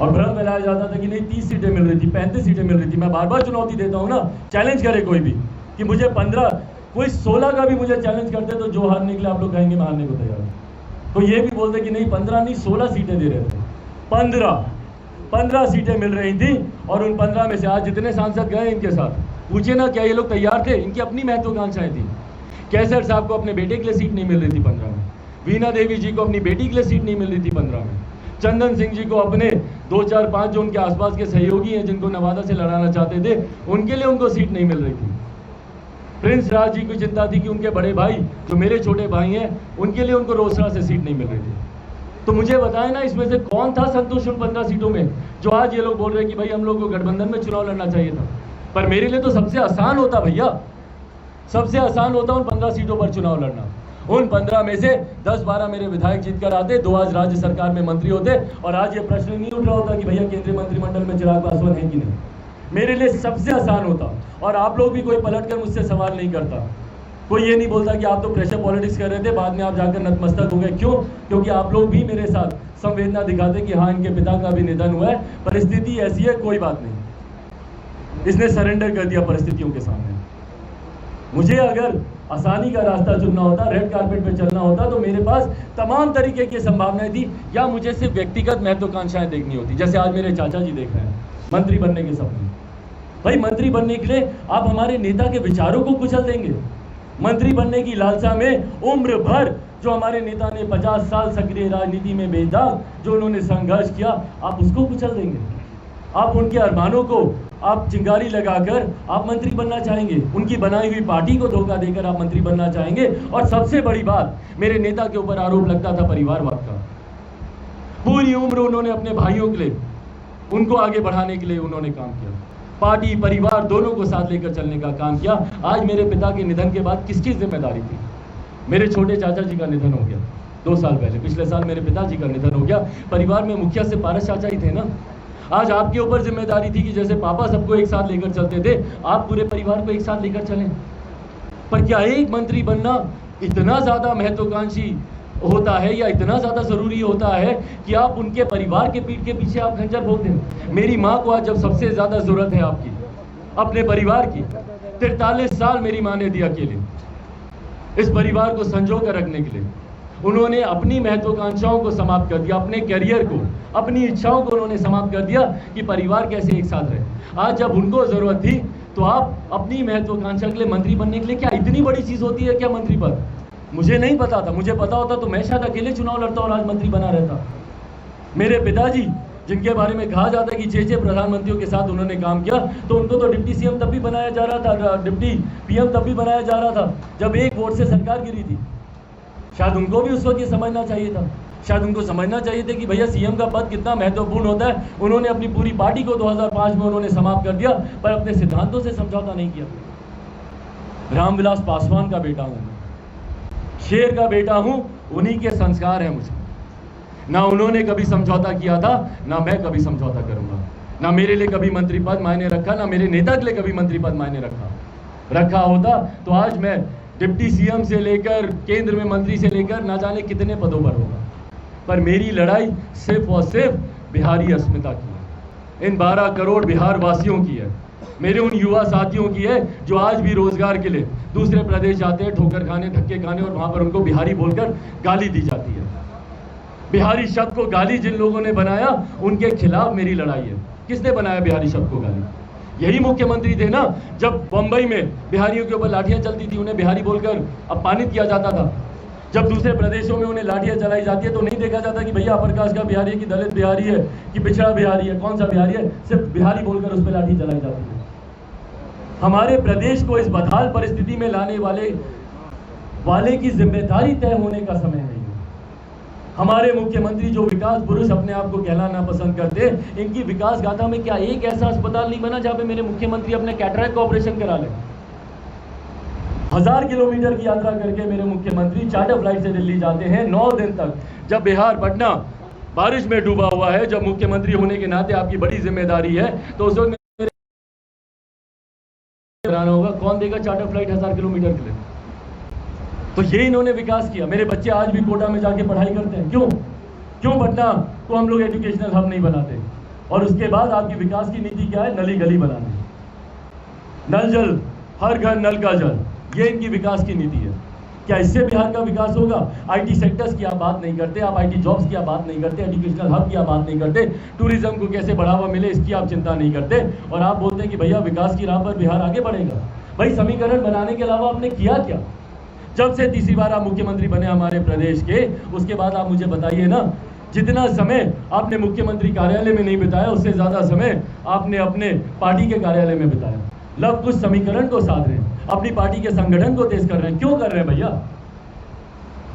और भ्रम फैलाया जाता था कि नहीं 30 सीटें मिल रही थी, 35 सीटें मिल रही थी। मैं बार बार चुनौती देता हूँ ना, चैलेंज करे कोई भी कि मुझे 15, कोई 16 का भी मुझे चैलेंज करते तो जो हार निकले आप लोग कहेंगे मैं हारने को तैयार हूँ। तो ये भी बोलते कि नहीं 15 नहीं 16 सीटें दे रहे थे, 15 सीटें मिल रही थी। और उन 15 में से आज जितने सांसद गए इनके साथ, पूछे ना क्या ये लोग तैयार थे? इनकी अपनी महत्वाकांक्षाएं थी। कैसर साहब को अपने बेटे के लिए सीट नहीं मिल रही थी 15 में, वीणा देवी जी को अपनी बेटी के लिए सीट नहीं मिल रही थी 15 में, चंदन सिंह जी को अपने 2, 4, 5 जो उनके आसपास के सहयोगी हैं जिनको नवादा से लड़ाना चाहते थे, उनके लिए उनको सीट नहीं मिल रही थी। प्रिंस राज जी को चिंता थी कि उनके बड़े भाई जो मेरे छोटे भाई हैं उनके लिए उनको रोसड़ा से सीट नहीं मिल रही थी। तो मुझे बताएं ना, इसमें से कौन था संतुष्ट उन 15 सीटों में जो आज ये लोग बोल रहे हैं कि भाई हम लोग को गठबंधन में चुनाव लड़ना चाहिए था। पर मेरे लिए तो सबसे आसान होता भैया, सबसे आसान होता उन 15 सीटों पर चुनाव लड़ना। उन 15 में से 10-12 मेरे विधायक जीत कर आते, 2 आज राज्य सरकार में मंत्री होते, और आज ये प्रश्न नहीं उठ रहा होता कि भैया केंद्रीय मंत्रिमंडल में चिराग पासवान है कि नहीं। मेरे लिए सबसे आसान होता। और आप लोग भी कोई पलट कर मुझसे सवाल नहीं करता, कोई ये नहीं बोलता कि आप तो प्रेशर पॉलिटिक्स कर रहे थे, बाद में आप जाकर नतमस्तक हो गए। क्यों? क्योंकि आप लोग भी मेरे साथ संवेदना दिखाते कि हाँ इनके पिता का भी निधन हुआ है, परिस्थिति ऐसी है, कोई बात नहीं। इसने सरेंडर कर दिया परिस्थितियों के सामने। मुझे अगर आसानी का रास्ता चुनना होता, रेड कारपेट पे चलना होता, तो मेरे पास तमाम तरीके की संभावनाएं थी, या मुझे सिर्फ व्यक्तिगत महत्वाकांक्षाएं देखनी होती, जैसे आज मेरे चाचा जी देख रहे हैं मंत्री बनने के सपने। भाई मंत्री बनने के लिए आप हमारे नेता के विचारों को कुचल देंगे। मंत्री बनने की लालसा में उम्र भर जो हमारे नेता ने 50 साल सक्रिय राजनीति में बेदाग जो उन्होंने संघर्ष किया, आप उसको कुचल देंगे। आप उनके अरमानों को आप चिंगारी लगाकर आप मंत्री बनना चाहेंगे, उनकी बनाई हुई पार्टी को धोखा देकर आप मंत्री बनना चाहेंगे। और सबसे बड़ी बात, मेरे नेता के ऊपर आरोप लगता था परिवारवाद का। पूरी उम्र उन्होंने अपने भाइयों के लिए, उनको आगे बढ़ाने के लिए उन्होंने काम किया, पार्टी परिवार दोनों को साथ लेकर चलने का काम किया। आज मेरे पिता के निधन के बाद किसकी जिम्मेदारी थी? मेरे छोटे चाचा जी का निधन हो गया 2 साल पहले, पिछले साल मेरे पिताजी का निधन हो गया। परिवार में मुखिया से पारस चाचा ही थे ना। आज आपके ऊपर जिम्मेदारी थी कि जैसे पापा सबको एक साथ लेकर चलते थे, आप पूरे परिवार को एक साथ लेकर चलें। पर क्या एक मंत्री बनना इतना ज्यादा महत्वाकांक्षी होता है, या इतना ज्यादा जरूरी होता है कि आप उनके परिवार के पीठ के पीछे आप खंजर भोग दें? मेरी माँ को आज जब सबसे ज्यादा जरूरत है आपकी, अपने परिवार की, 43 साल मेरी माँ ने दिया अकेले इस परिवार को संजो कर रखने के लिए। उन्होंने अपनी महत्वाकांक्षाओं को समाप्त कर दिया, अपने करियर को, अपनी इच्छाओं को उन्होंने समाप्त कर दिया कि परिवार कैसे एक साथ रहे। आज जब उनको जरूरत थी तो आप अपनी महत्वाकांक्षा के लिए मंत्री बनने के लिए, क्या इतनी बड़ी चीज होती है क्या मंत्री पद? मुझे नहीं पता था, मुझे पता होता तो मैं शायद अकेले चुनाव लड़ता और आज मंत्री बना रहता। मेरे पिताजी जिनके बारे में कहा जाता है कि 6 प्रधानमंत्रियों के साथ उन्होंने काम किया, तो उनको तो डिप्टी सीएम तब भी बनाया जा रहा था, डिप्टी पीएम तब भी बनाया जा रहा था जब एक वोट से सरकार गिरी थी। शायद उनको भी उस वक्त ये समझना चाहिए था, शायद उनको समझना चाहिए था कि भैया सीएम का पद कितना महत्वपूर्ण होता है। उन्होंने अपनी पूरी पार्टी को 2005 में उन्होंने समाप्त कर दिया, पर अपने सिद्धांतों से समझौता नहीं किया। रामविलास पासवान का बेटा हूं, शेर का बेटा हूं, उन्हीं के संस्कार हैं मुझे। ना उन्होंने कभी समझौता किया था, ना मैं कभी समझौता करूंगा। ना मेरे लिए कभी मंत्री पद मायने रखा, ना मेरे नेता के लिए कभी मंत्री पद मायने रखा होता तो आज मैं डिप्टी सीएम से लेकर केंद्र में मंत्री से लेकर ना जाने कितने पदों पर होगा। पर मेरी लड़ाई सिर्फ और सिर्फ बिहारी अस्मिता की है, इन 12 करोड़ बिहार वासियों की है, मेरे उन युवा साथियों की है जो आज भी रोजगार के लिए दूसरे प्रदेश जाते हैं, ठोकर खाने, धक्के खाने, और वहां पर उनको बिहारी बोलकर गाली दी जाती है। बिहारी शब्द को गाली जिन लोगों ने बनाया, उनके खिलाफ मेरी लड़ाई है। किसने बनाया बिहारी शब्द को गाली? यही मुख्यमंत्री थे ना, जब बंबई में बिहारियों के ऊपर लाठियां चलती थी, उन्हें बिहारी बोलकर अपमानित किया जाता था। जब दूसरे प्रदेशों में उन्हें लाठियां चलाई जाती है तो नहीं देखा जाता कि भैया अपर कास्ट का बिहारी है कि दलित बिहारी है कि पिछड़ा बिहारी है, कौन सा बिहारी है, सिर्फ बिहारी बोलकर उस पर लाठी चलाई जाती है। हमारे प्रदेश को इस बदहाल परिस्थिति में लाने वाले की जिम्मेदारी तय होने का समय है। हमारे मुख्यमंत्री जो विकास पुरुष अपने आप को कहलाना पसंद करते, इनकी विकास गाथा में क्या एक ऐसा अस्पताल नहीं बना जहां पे मेरे मुख्यमंत्री अपने कैटरैक्ट का ऑपरेशन करा ले? 1000 किलोमीटर की यात्रा करके मेरे मुख्यमंत्री चार्टर फ्लाइट से दिल्ली जाते हैं 9 दिन तक। जब बिहार पटना बारिश में डूबा हुआ है, जब मुख्यमंत्री होने के नाते आपकी बड़ी जिम्मेदारी है, तो उस वक्त कराना होगा। कौन देगा चार्टर फ्लाइट 1000 किलोमीटर के लिए? तो ये इन्होंने विकास किया। मेरे बच्चे आज भी कोटा में जाके पढ़ाई करते हैं। क्यों पटना को हम लोग एजुकेशनल हब नहीं बनाते? और उसके बाद आपकी विकास की नीति क्या है? नली गली बनाना, नल जल, हर घर नल का जल, ये इनकी विकास की नीति है। क्या इससे बिहार का विकास होगा? आईटी सेक्टर्स की आप बात नहीं करते, आप आईटी जॉब्स की आप बात नहीं करते, एजुकेशनल हब की आप बात नहीं करते, टूरिज्म को कैसे बढ़ावा मिले इसकी आप चिंता नहीं करते, और आप बोलते हैं कि भैया विकास की राह पर बिहार आगे बढ़ेगा। भाई समीकरण बनाने के अलावा आपने किया क्या? जब से तीसरी बार आप मुख्यमंत्री बने हमारे प्रदेश के, उसके बाद आप मुझे बताइए ना, जितना समय आपने मुख्यमंत्री कार्यालय में नहीं बिताया, उससे ज्यादा समय आपने अपने पार्टी के कार्यालय में बिताया। लव कुछ समीकरण को साध रहे हैं, अपनी पार्टी के संगठन को तेज कर रहे हैं। क्यों कर रहे हैं भैया?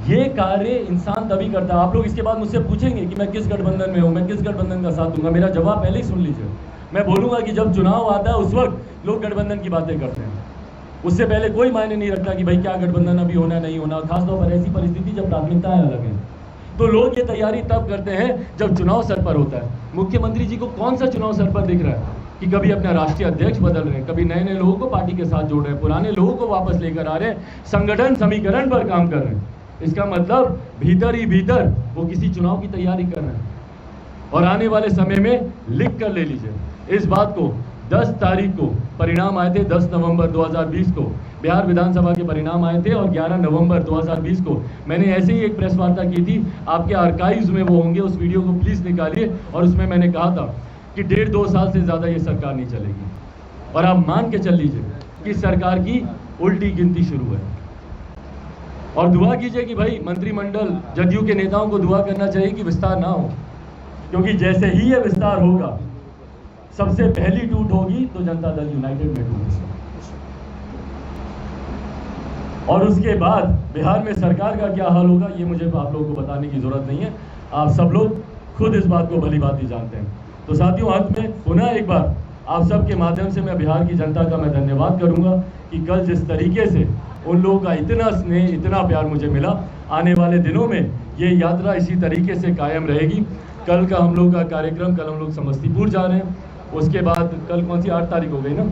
ये कार्य इंसान तभी करता है। आप लोग इसके बाद मुझसे पूछेंगे कि मैं किस गठबंधन में हूं, मैं किस गठबंधन का साथ दूंगा। मेरा जवाब पहले ही सुन लीजिए। मैं बोलूंगा कि जब चुनाव आता है उस वक्त लोग गठबंधन की बातें करते हैं, उससे पहले कोई मायने नहीं रखता कि भाई क्या गठबंधन अभी होना नहीं होना। खासतौर पर ऐसी परिस्थिति जब प्राथमिकताएं अलग हैं, तो लोग ये तैयारी तब करते हैं जब चुनाव सर पर होता है। मुख्यमंत्री जी को कौन सा चुनाव सर पर दिख रहा है कि कभी अपना राष्ट्रीय अध्यक्ष बदल रहे हैं, कभी नए नए लोगों को पार्टी के साथ जोड़ रहे हैं, पुराने लोगों को वापस लेकर आ रहे हैं, संगठन समीकरण पर काम कर रहे हैं। इसका मतलब भीतर ही भीतर वो किसी चुनाव की तैयारी कर रहे हैं। और आने वाले समय में लिख कर ले लीजिए, इस बात को 10 तारीख को परिणाम आए थे, 10 नवंबर 2020 को बिहार विधानसभा के परिणाम आए थे और 11 नवंबर 2020 को मैंने ऐसे ही एक प्रेस वार्ता की थी। आपके आर्काइव्स में वो होंगे, उस वीडियो को प्लीज़ निकालिए। और उसमें मैंने कहा था कि 1.5-2 साल से ज़्यादा ये सरकार नहीं चलेगी। और आप मान के चल लीजिए कि सरकार की उल्टी गिनती शुरू है। और दुआ कीजिए कि भाई मंत्रिमंडल, जदयू के नेताओं को दुआ करना चाहिए कि विस्तार ना हो, क्योंकि जैसे ही ये विस्तार होगा सबसे पहली टूट होगी तो जनता दल यूनाइटेड में टूटेगी। और उसके बाद बिहार में सरकार का क्या हाल होगा ये मुझे आप लोगों को बताने की जरूरत नहीं है, आप सब लोग खुद इस बात को भली भांति जानते हैं। तो साथियों, अंत में पुनः एक बार आप सबके माध्यम से मैं बिहार की जनता का मैं धन्यवाद करूंगा कि कल जिस तरीके से उन लोगों का इतना स्नेह, इतना प्यार मुझे मिला, आने वाले दिनों में ये यात्रा इसी तरीके से कायम रहेगी। कल का हम लोग का कार्यक्रम, कल हम लोग समस्तीपुर जा रहे हैं, उसके बाद कल कौन सी 8 तारीख हो गई ना,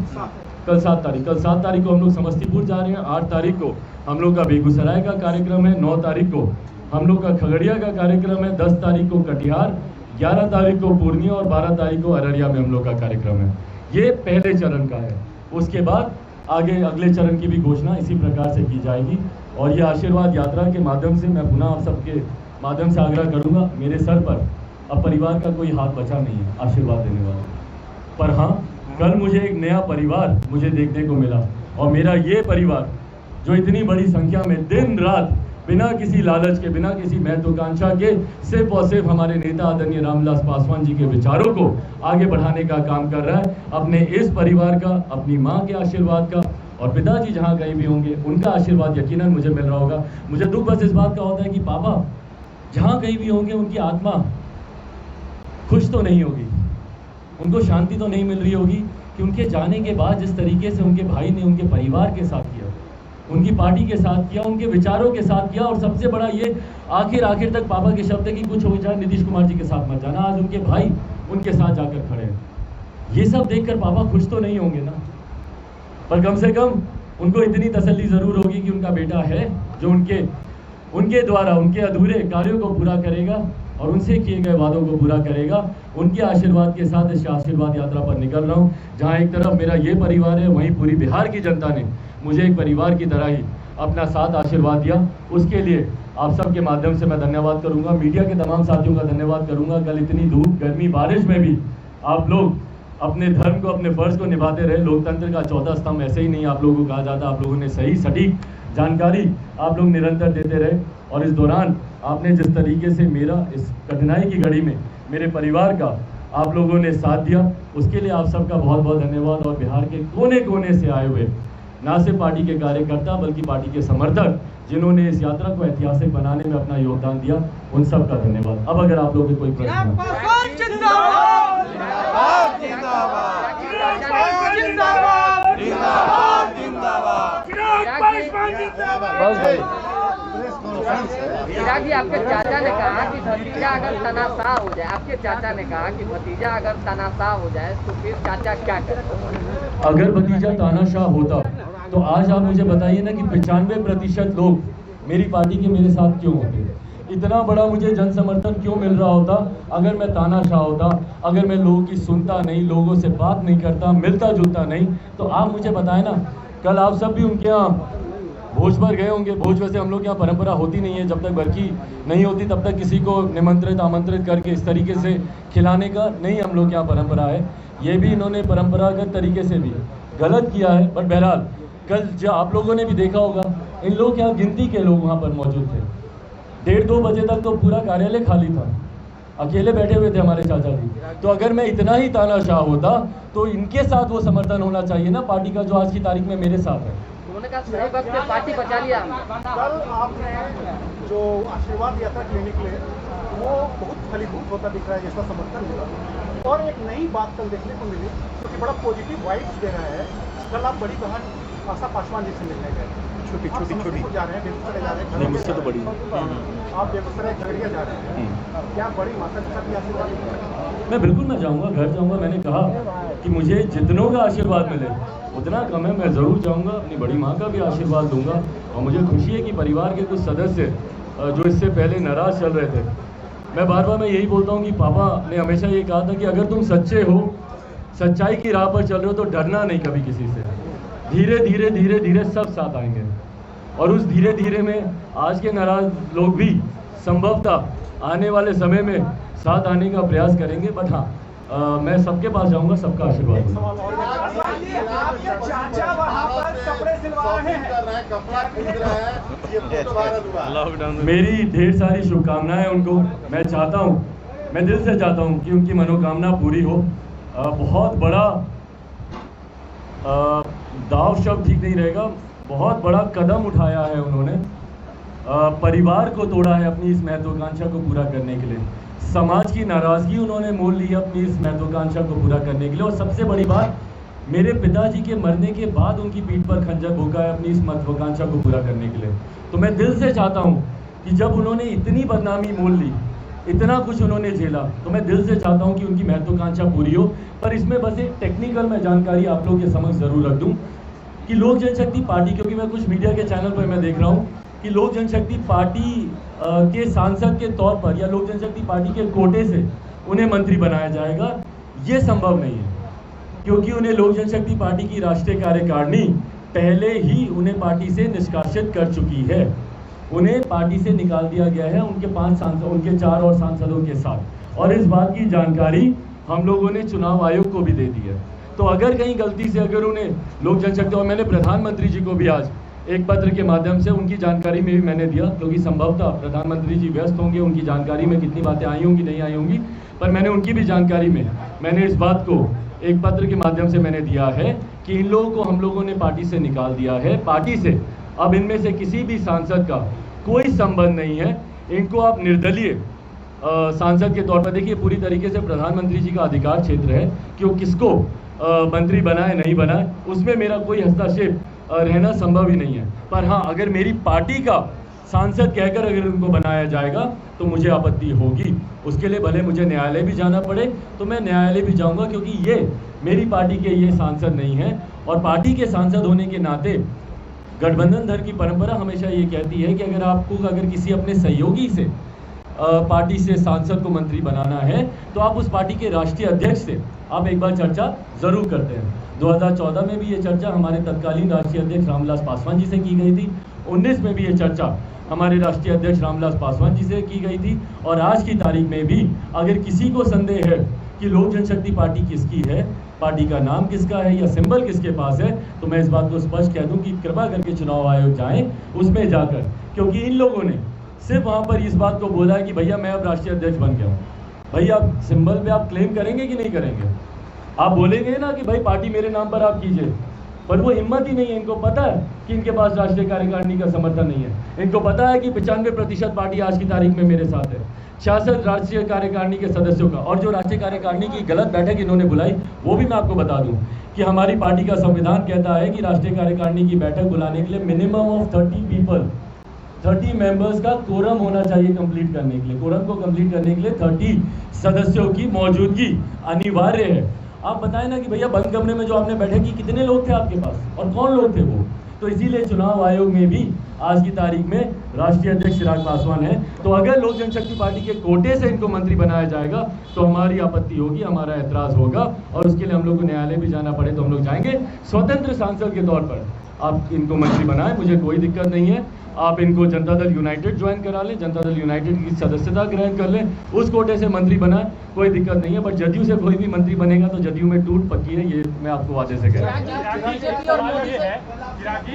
कल 7 तारीख, कल 7 तारीख को हम लोग समस्तीपुर जा रहे हैं। 8 तारीख को हम लोग का बेगूसराय का कार्यक्रम है, 9 तारीख को हम लोग का खगड़िया का कार्यक्रम है, 10 तारीख को कटिहार, 11 तारीख को पूर्णिया और 12 तारीख को अररिया में हम लोग का कार्यक्रम है। ये पहले चरण का है। उसके बाद आगे अगले चरण की भी घोषणा इसी प्रकार से की जाएगी। और ये आशीर्वाद यात्रा के माध्यम से मैं पुनः आप सबके माध्यम से आग्रह करूंगा, मेरे सर पर अब परिवार का कोई हाथ बचा नहीं है आशीर्वाद देने वाला, पर हाँ कल मुझे एक नया परिवार मुझे देखने को मिला। और मेरा ये परिवार जो इतनी बड़ी संख्या में दिन रात बिना किसी लालच के, बिना किसी महत्वाकांक्षा के, सिर्फ और सिर्फ हमारे नेता आदरणीय रामविलास पासवान जी के विचारों को आगे बढ़ाने का काम कर रहा है। अपने इस परिवार का, अपनी माँ के आशीर्वाद का और पिताजी जहाँ कहीं भी होंगे उनका आशीर्वाद यकीनन मुझे मिल रहा होगा। मुझे दुख बस इस बात का होता है कि पापा जहाँ कहीं भी होंगे उनकी आत्मा खुश तो नहीं होगी, उनको शांति तो नहीं मिल रही होगी कि उनके जाने के बाद जिस तरीके से उनके भाई ने उनके परिवार के साथ किया, उनकी पार्टी के साथ किया, उनके विचारों के साथ किया। और सबसे बड़ा ये आखिर तक पापा के शब्द है कि कुछ हो जाए नीतीश कुमार जी के साथ मत जाना, आज उनके भाई उनके साथ जाकर खड़े हैं। ये सब देखकर पापा खुश तो नहीं होंगे ना, पर कम से कम उनको इतनी तसल्ली जरूर होगी कि उनका बेटा है जो उनके द्वारा उनके अधूरे कार्यों को पूरा करेगा और उनसे किए गए वादों को पूरा करेगा। उनके आशीर्वाद के साथ इस आशीर्वाद यात्रा पर निकल रहा हूँ, जहाँ एक तरफ मेरा ये परिवार है, वहीं पूरी बिहार की जनता ने मुझे एक परिवार की तरह ही अपना साथ आशीर्वाद दिया। उसके लिए आप सबके माध्यम से मैं धन्यवाद करूंगा, मीडिया के तमाम साथियों का धन्यवाद करूंगा। कल इतनी धूप, गर्मी, बारिश में भी आप लोग अपने धर्म को, अपने फर्ज को निभाते रहे। लोकतंत्र का चौथा स्तंभ ऐसे ही नहीं आप लोगों को कहा जाता, आप लोगों ने सही सटीक जानकारी आप लोग निरंतर देते रहे। और इस दौरान आपने जिस तरीके से मेरा इस कठिनाई की घड़ी में मेरे परिवार का आप लोगों ने साथ दिया, उसके लिए आप सबका बहुत बहुत धन्यवाद। और बिहार के कोने कोने से आए हुए ना सिर्फ पार्टी के कार्यकर्ता बल्कि पार्टी के समर्थक जिन्होंने इस यात्रा को ऐतिहासिक बनाने में अपना योगदान दिया, उन सब का धन्यवाद। अब अगर आप लोगों के कोई प्रश्न चिराग जी, आपके चाचा ने कहा कि भतीजा अगर तनाशाह हो जाए, आपके चाचा ने कहा कि भतीजा अगर तनाशाह हो जाए तो फिर चाचा क्या करें? अगर भतीजा तानाशाह होता तो आज आप मुझे बताइए ना कि 95% लोग मेरी पार्टी के मेरे साथ क्यों होते, इतना बड़ा मुझे जन समर्थन क्यों मिल रहा होता। अगर मैं तानाशाह होता, अगर मैं लोगों की सुनता नहीं, लोगों से बात नहीं करता, मिलता जुलता नहीं, तो आप मुझे बताएं ना, कल आप सब भी उनके यहाँ भोज पर गए होंगे। भोज वैसे हम लोग यहाँ परंपरा होती नहीं है, जब तक बरखी नहीं होती तब तक किसी को निमंत्रित आमंत्रित करके इस तरीके से खिलाने का नहीं हम लोग यहाँ परंपरा है। ये भी इन्होंने परंपरागत तरीके से भी गलत किया है। बट बहरहाल कल जो आप लोगों ने भी देखा होगा, इन लोग यहाँ गिनती के लोग वहाँ पर मौजूद थे। 1:30-2 बजे तक तो पूरा कार्यालय खाली था, अकेले बैठे हुए थे हमारे चाचा जी। तो अगर मैं इतना ही तानाशाह होता तो इनके साथ वो समर्थन होना चाहिए ना पार्टी का, जो आज की तारीख में मेरे साथ है। उन्होंने कहा सही वक्त पे पार्टी बचा लिया। कल आपने जो आशीर्वाद यात्रा क्लिनिक ले वो बहुत फलीभूत होता दिख रहा है, जिसका समर्थन मिला। और एक नई बात कल देखने को मिली जो कि बड़ा पॉजिटिव वाइब्स दे रहा है। कल आप बड़ी बहन आशा पासवान जी से मिलने गए, छोटी जा रहे हैं, बेगूसराय जा रहे हैं, मुझसे तो बड़ी आप बेगूसराय खगड़िया जा रहे हैं, क्या बड़ी माता पिता की आशीर्वाद? मैं बिल्कुल मैं जाऊँगा, घर जाऊँगा। मैंने कहा कि मुझे जितनों का आशीर्वाद मिले उतना कम है, मैं ज़रूर जाऊँगा, अपनी बड़ी माँ का भी आशीर्वाद दूंगा। और मुझे खुशी है कि परिवार के कुछ सदस्य जो इससे पहले नाराज़ चल रहे थे, मैं बार बार मैं यही बोलता हूँ कि पापा ने हमेशा ये कहा था कि अगर तुम सच्चे हो सच्चाई की राह पर चल रहे हो तो डरना नहीं कभी किसी से। धीरे धीरे धीरे धीरे सब साथ आएंगे और उस धीरे धीरे में आज के नाराज लोग भी संभवतः आने वाले समय में साथ आने का प्रयास करेंगे। बट हाँ, मैं सबके पास जाऊंगा, सबका आशीर्वाद दूंगा। आपके चाचा वहाँ पर कपड़े सिलवा रहे हैं, कपड़ा खरीद रहा है, ये फोटो वायरल हुआ। मेरी ढेर सारी शुभकामनाएं उनको। मैं चाहता हूं, मैं दिल से चाहता हूं कि उनकी मनोकामना पूरी हो। बहुत बड़ा दाव शब्द ठीक नहीं रहेगा, बहुत बड़ा कदम उठाया है उन्होंने। परिवार को तोड़ा है अपनी इस महत्वाकांक्षा को पूरा करने के लिए। समाज की नाराजगी उन्होंने मोल ली है अपनी इस महत्वाकांक्षा को पूरा करने के लिए। और सबसे बड़ी बात, मेरे पिताजी के मरने के बाद उनकी पीठ पर खंजर भोंका है अपनी इस महत्वाकांक्षा को पूरा करने के लिए। तो मैं दिल से चाहता हूं कि जब उन्होंने इतनी बदनामी मोल ली, इतना कुछ उन्होंने झेला, तो मैं दिल से चाहता हूं कि उनकी महत्वाकांक्षा पूरी हो। पर इसमें बस एक टेक्निकल मैं जानकारी आप लोगों के समक्ष जरूर रख दूं कि लोक जनशक्ति पार्टी, क्योंकि मैं कुछ मीडिया के चैनल पर मैं देख रहा हूं कि लोक जनशक्ति पार्टी के सांसद के तौर पर या लोक जनशक्ति पार्टी के कोटे से उन्हें मंत्री बनाया जाएगा। ये संभव नहीं है, क्योंकि उन्हें लोक जनशक्ति पार्टी की राष्ट्रीय कार्यकारिणी पहले ही उन्हें पार्टी से निष्कासित कर चुकी है। उन्हें पार्टी से निकाल दिया गया है उनके 5 सांसद, उनके 4 और सांसदों के साथ। और इस बात की जानकारी हम लोगों ने चुनाव आयोग को भी दे दी है। तो अगर कहीं गलती से अगर उन्हें लोक जनशक्ति, और मैंने प्रधानमंत्री जी को भी आज एक पत्र के माध्यम से उनकी जानकारी में भी मैंने दिया, क्योंकि संभवतः प्रधानमंत्री जी व्यस्त होंगे, उनकी जानकारी में कितनी बातें आई होंगी नहीं आई होंगी, पर मैंने उनकी भी जानकारी में मैंने इस बात को एक पत्र के माध्यम से मैंने दिया है कि इन लोगों को हम लोगों ने पार्टी से निकाल दिया है। पार्टी से अब इनमें से किसी भी सांसद का कोई संबंध नहीं है। इनको आप निर्दलीय सांसद के तौर पर देखिए, पूरी तरीके से प्रधानमंत्री जी का अधिकार क्षेत्र है कि वो किसको मंत्री बनाए नहीं बनाए, उसमें मेरा कोई हस्तक्षेप रहना संभव ही नहीं है। पर हाँ, अगर मेरी पार्टी का सांसद कहकर अगर उनको बनाया जाएगा तो मुझे आपत्ति होगी। उसके लिए भले मुझे न्यायालय भी जाना पड़े तो मैं न्यायालय भी जाऊंगा, क्योंकि ये मेरी पार्टी के ये सांसद नहीं है। और पार्टी के सांसद होने के नाते गठबंधन धर की परंपरा हमेशा ये कहती है कि अगर किसी अपने सहयोगी से पार्टी से सांसद को मंत्री बनाना है तो आप उस पार्टी के राष्ट्रीय अध्यक्ष से आप एक बार चर्चा जरूर करते हैं। 2014 में भी ये चर्चा हमारे तत्कालीन राष्ट्रीय अध्यक्ष रामविलास पासवान जी से की गई थी। 19 में भी ये चर्चा हमारे राष्ट्रीय अध्यक्ष रामविलास पासवान जी से की गई थी। और आज की तारीख में भी अगर किसी को संदेह है कि लोक जनशक्ति पार्टी किसकी है, पार्टी का नाम किसका है या सिंबल किसके पास है, तो मैं इस बात को स्पष्ट कह दूं कि कृपा करके चुनाव आयोग जाएं उसमें जाकर, क्योंकि इन लोगों ने सिर्फ वहां पर इस बात को बोला है कि भैया मैं अब राष्ट्रीय अध्यक्ष बन गया हूँ। भैया सिंबल पे आप क्लेम करेंगे कि नहीं करेंगे? आप बोलेंगे ना कि भाई पार्टी मेरे नाम पर आप कीजिए, पर वो हिम्मत ही नहीं है। इनको पता है कि इनके पास राष्ट्रीय कार्यकारिणी का समर्थन नहीं है। इनको पता है कि 95% पार्टी आज की तारीख में मेरे साथ है। 66 राष्ट्रीय कार्यकारिणी के सदस्यों का, और जो राष्ट्रीय कार्यकारिणी की गलत बैठक इन्होंने बुलाई वो भी मैं आपको बता दूं कि हमारी पार्टी का संविधान कहता है कि राष्ट्रीय कार्यकारिणी की बैठक बुलाने के लिए मिनिमम ऑफ 30 मेंबर्स का कोरम होना चाहिए कंप्लीट करने के लिए। कोरम को कंप्लीट करने के लिए 30 सदस्यों की मौजूदगी अनिवार्य है। आप बताएं ना कि भैया बंद कमरे में जो आपने बैठक की कितने लोग थे आपके पास और कौन लोग थे वो? तो इसीलिए चुनाव आयोग में भी आज की तारीख में राष्ट्रीय अध्यक्ष चिराग पासवान है। तो अगर लोक जनशक्ति पार्टी के कोटे से इनको मंत्री बनाया जाएगा तो हमारी आपत्ति होगी, हमारा ऐतराज होगा, और उसके लिए हम लोग को न्यायालय भी जाना पड़े तो हम लोग जाएंगे। स्वतंत्र सांसद के तौर पर आप इनको मंत्री बनाएं, मुझे कोई दिक्कत नहीं है। आप इनको जनता दल यूनाइटेड ज्वाइन करा लें, जनता दल यूनाइटेड की सदस्यता ग्रहण कर लें, उस कोटे से मंत्री बनाएं, कोई दिक्कत नहीं है। बट जदयू से कोई भी मंत्री बनेगा तो जदयू में टूट पक्की है, ये मैं आपको वादे से कह रहा हूँ। चिराग जी,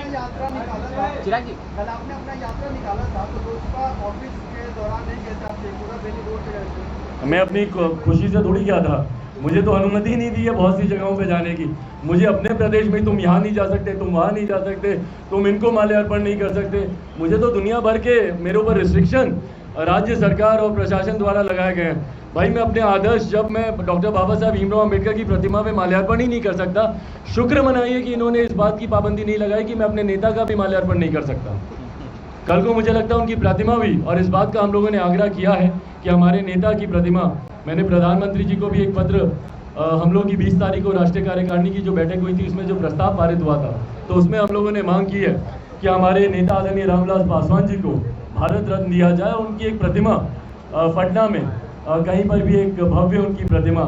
कल आपने अपना यात्रा निकाला था तो लोजपा ऑफिस के दौरान नहीं गए थे, आप शेखपुरा बेली रोड पे गए थे। मैं अपनी खुशी से थोड़ी गया था, मुझे तो अनुमति ही नहीं दी है बहुत सी जगहों पे जाने की। मुझे अपने प्रदेश में तुम यहाँ नहीं जा सकते, तुम वहाँ नहीं जा सकते, तुम इनको माल्यार्पण नहीं कर सकते, मुझे तो दुनिया भर के मेरे ऊपर रिस्ट्रिक्शन राज्य सरकार और प्रशासन द्वारा लगाए गए हैं। भाई मैं अपने आदर्श, जब मैं डॉक्टर बाबा साहब भीमराव अम्बेडकर की प्रतिमा में माल्यार्पण ही नहीं कर सकता, शुक्र मनाइए कि इन्होंने इस बात की पाबंदी नहीं लगाई कि मैं अपने नेता का भी माल्यार्पण नहीं कर सकता। कल को मुझे लगता है उनकी प्रतिमा भी, और इस बात का हम लोगों ने आग्रह किया है कि हमारे नेता की प्रतिमा, मैंने प्रधानमंत्री जी को भी एक पत्र, हम लोग की 20 तारीख को राष्ट्रीय कार्यकारिणी की जो बैठक हुई थी उसमें जो प्रस्ताव पारित हुआ था तो उसमें हम लोगों ने मांग की है कि हमारे नेता आदरणीय रामविलास पासवान जी को भारत रत्न दिया जाए। उनकी एक प्रतिमा पटना में कहीं पर भी एक भव्य उनकी प्रतिमा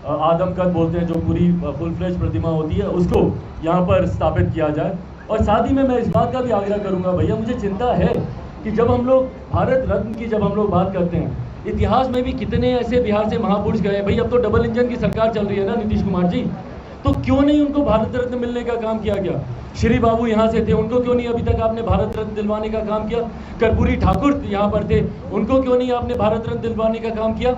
आदमकद बोलते हैं, जो पूरी फुल फ्लेज प्रतिमा होती है, उसको यहाँ पर स्थापित किया जाए। और साथ ही में मैं इस बात का भी आग्रह करूँगा, भैया मुझे चिंता है कि जब हम लोग भारत रत्न की जब हम लोग बात करते हैं, इतिहास में भी कितने ऐसे बिहार से महापुरुष गए। भाई अब तो डबल इंजन की सरकार चल रही है ना नीतीश कुमार जी, तो क्यों नहीं उनको भारत रत्न मिलने का काम किया गया? श्री बाबू यहाँ से थे, उनको क्यों नहीं अभी तक आपने भारत रत्न दिलवाने का काम किया? कर्पूरी ठाकुर यहाँ पर थे, उनको क्यों नहीं आपने भारत रत्न दिलवाने का काम किया?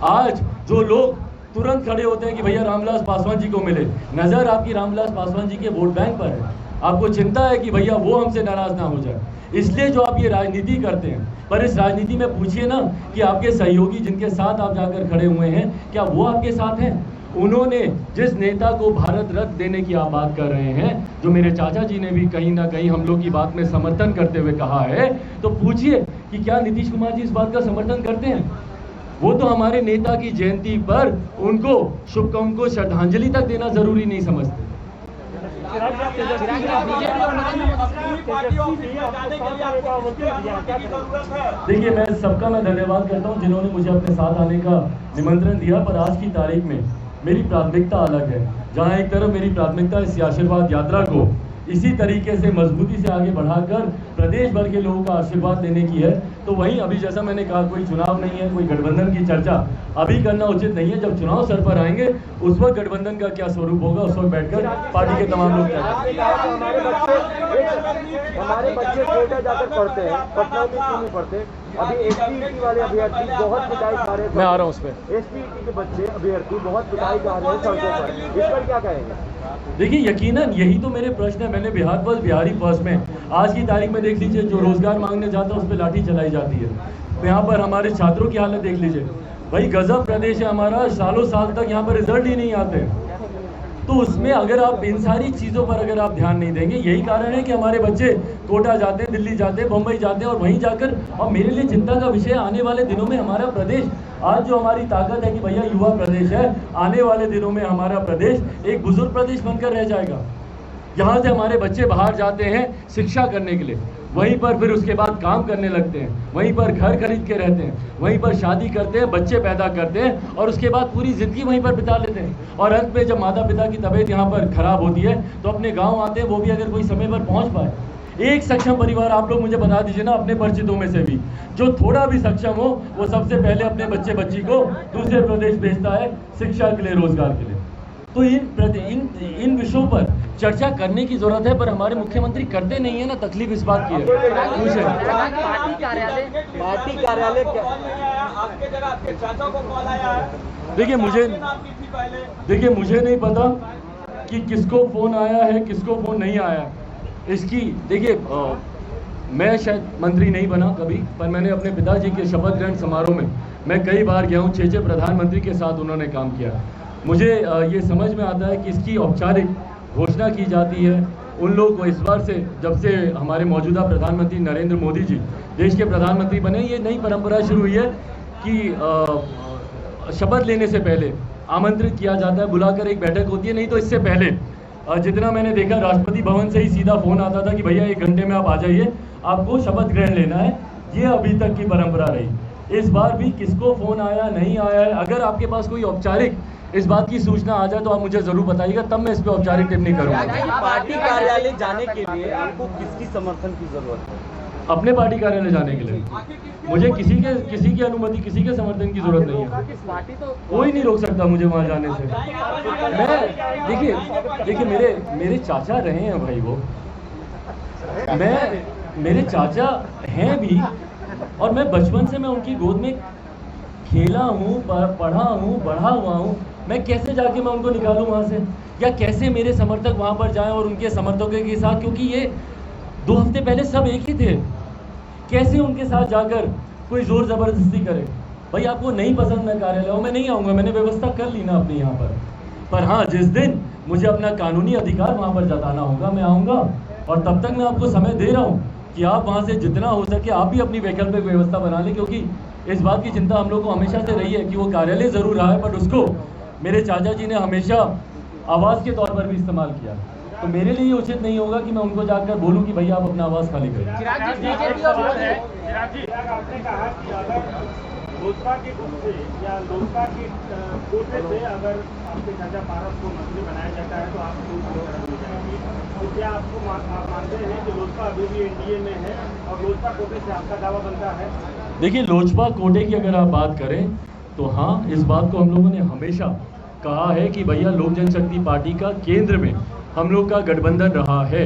आज जो लोग तुरंत खड़े होते हैं कि भैया रामविलास पासवान जी को मिले, नज़र आपकी रामविलास पासवान जी के वोट बैंक पर है। आपको चिंता है कि भैया वो हमसे नाराज ना हो जाए, इसलिए जो आप ये राजनीति करते हैं। पर इस राजनीति में पूछिए ना कि आपके सहयोगी जिनके साथ आप जाकर खड़े हुए हैं, क्या वो आपके साथ हैं? उन्होंने जिस नेता को भारत रत्न देने की आप बात कर रहे हैं, जो मेरे चाचा जी ने भी कहीं ना कहीं हम लोग की बात में समर्थन करते हुए कहा है, तो पूछिए कि क्या नीतीश कुमार जी इस बात का समर्थन करते हैं? वो तो हमारे नेता की जयंती पर उनको उनको श्रद्धांजलि तक देना जरूरी नहीं समझते। देखिए मैं धन्यवाद करता हूं जिन्होंने मुझे अपने साथ आने का निमंत्रण दिया, पर आज की तारीख में मेरी प्राथमिकता अलग है। जहां एक तरफ मेरी प्राथमिकता इस आशीर्वाद यात्रा को इसी तरीके से मजबूती से आगे बढ़ाकर प्रदेश भर के लोगों का आशीर्वाद लेने की है, तो वहीं अभी जैसा मैंने कहा कोई चुनाव नहीं है, कोई गठबंधन की चर्चा अभी करना उचित नहीं है। जब चुनाव सर पर आएंगे उस वक्त गठबंधन का क्या स्वरूप होगा, उस वक्त बैठकर पार्टी के तमाम लोग हमारे बच्चे कोटा जाकर पढ़ते हैं, पटना में क्यों नहीं पढ़ते? अभी एसपीईटी वाले अभ्यर्थी बहुत पिटाई खा रहे हैं। मैं आ रहा हूँ उस पर। एसपीईटी के बच्चे अभ्यर्थी बहुत पिटाई खा रहे हैं सड़कों पर, इस पर क्या कहेंगे? देखिए यकीनन यही तो मेरे प्रश्न है। मैंने बिहार फर्स्ट बिहारी फर्स्ट में आज की तारीख में देख लीजिए, जो रोजगार मांगने जाता है उस पर लाठी चलाई जाती है। तो यहाँ पर हमारे छात्रों की हालत देख लीजिए, भाई गजब प्रदेश है हमारा, सालों साल तक यहाँ पर रिजल्ट ही नहीं आते। तो उसमें अगर आप इन सारी चीज़ों पर अगर आप ध्यान नहीं देंगे, यही कारण है कि हमारे बच्चे कोटा जाते हैं, दिल्ली जाते हैं, मुंबई जाते हैं, और वहीं जाकर, और मेरे लिए चिंता का विषय आने वाले दिनों में हमारा प्रदेश, आज जो हमारी ताकत है कि भैया युवा प्रदेश है, आने वाले दिनों में हमारा प्रदेश एक बुजुर्ग प्रदेश बनकर रह जाएगा। यहाँ से हमारे बच्चे बाहर जाते हैं शिक्षा करने के लिए, वहीं पर फिर उसके बाद काम करने लगते हैं, वहीं पर घर खरीद के रहते हैं, वहीं पर शादी करते हैं, बच्चे पैदा करते हैं, और उसके बाद पूरी ज़िंदगी वहीं पर बिता लेते हैं। और अंत में जब माता पिता की तबीयत यहाँ पर खराब होती है तो अपने गांव आते हैं, वो भी अगर कोई समय पर पहुँच पाए। एक सक्षम परिवार आप लोग मुझे बता दीजिए ना अपने परिचितों में से भी, जो थोड़ा भी सक्षम हो, वो सबसे पहले अपने बच्चे बच्ची को दूसरे प्रदेश भेजता है शिक्षा के लिए, रोजगार के लिए। तो इन विषयों पर चर्चा करने की जरूरत है, पर हमारे मुख्यमंत्री करते नहीं है ना। तकलीफ इस बात की है। पार्टी कार्यालय आपके जगह आपके चाचा को कॉल आया है। देखिए मुझे नहीं पता कि किसको फोन आया है, किसको फोन नहीं आया। इसकी देखिए मैं शायद मंत्री नहीं बना कभी, पर मैंने अपने पिताजी के शपथ ग्रहण समारोह में मैं कई बार गया हूँ। 6 प्रधानमंत्री के साथ उन्होंने काम किया। मुझे ये समझ में आता है कि इसकी औपचारिक घोषणा की जाती है उन लोगों को। इस बार से जब से हमारे मौजूदा प्रधानमंत्री नरेंद्र मोदी जी देश के प्रधानमंत्री बने, ये नई परंपरा शुरू हुई है कि शपथ लेने से पहले आमंत्रित किया जाता है, बुलाकर एक बैठक होती है। नहीं तो इससे पहले जितना मैंने देखा, राष्ट्रपति भवन से ही सीधा फोन आता था कि भैया 1 घंटे में आप आ जाइए, आपको शपथ ग्रहण लेना है। ये अभी तक की परंपरा रही। इस बार भी किसको फोन आया नहीं आया है, अगर आपके पास कोई औपचारिक इस बात की सूचना आ जाए तो आप मुझे जरूर बताइएगा, तब मैं इस पर औपचारिक टिप्पणी करूंगा। पार्टी कार्यालय जाने के लिए आपको किसकी समर्थन की जरूरत है? अपने पार्टी कार्यालय जाने के लिए मुझे किसी की अनुमति, किसी के समर्थन की जरूरत नहीं है। कोई नहीं रोक सकता मुझे वहां जाने से। मैं देखिए मेरे चाचा रहे हैं भाई, वो मेरे चाचा हैं भी, और मैं बचपन से मैं उनकी गोद में खेला हूँ, पढ़ा हूँ, बढ़ा हुआ हूँ। मैं कैसे जाके मैं उनको निकालूं वहाँ से, या कैसे मेरे समर्थक वहाँ पर जाएं और उनके समर्थकों के साथ, क्योंकि ये 2 हफ्ते पहले सब एक ही थे, कैसे उनके साथ जाकर कोई जोर जबरदस्ती करे? भाई आपको नहीं पसंद मैं कार्यालय में नहीं आऊँगा, मैंने व्यवस्था कर ली ना अपनी यहाँ पर हाँ जिस दिन मुझे अपना कानूनी अधिकार वहाँ पर जताना होगा मैं आऊँगा। और तब तक मैं आपको समय दे रहा हूँ कि आप वहाँ से जितना हो सके आप भी अपनी वैकल्पिक व्यवस्था बना लें, क्योंकि इस बात की चिंता हम लोग को हमेशा से रही है कि वो कार्यालय जरूर रहा है, बट उसको मेरे चाचा जी ने हमेशा आवास के तौर पर भी इस्तेमाल किया। तो मेरे लिए ये उचित नहीं होगा कि मैं उनको जाकर बोलूं कि भैया आप अपना आवास खाली करें। लोजपा के ग्रुप से या लोजपा के कोटे से अगर आपके चाचा पारस को मंत्री बनाया जाता है तो आप हो जाएंगे, तो क्या आपको आप मानते हैं कि लोजपा अभी भी एनडीए में है और लोजपा कोटे से आपका दावा बनता है? देखिए, लोजपा कोटे की अगर आप बात करें तो हाँ, इस बात को हम लोगों ने हमेशा कहा है कि भैया लोक जनशक्ति पार्टी का केंद्र में हम लोग का गठबंधन रहा है,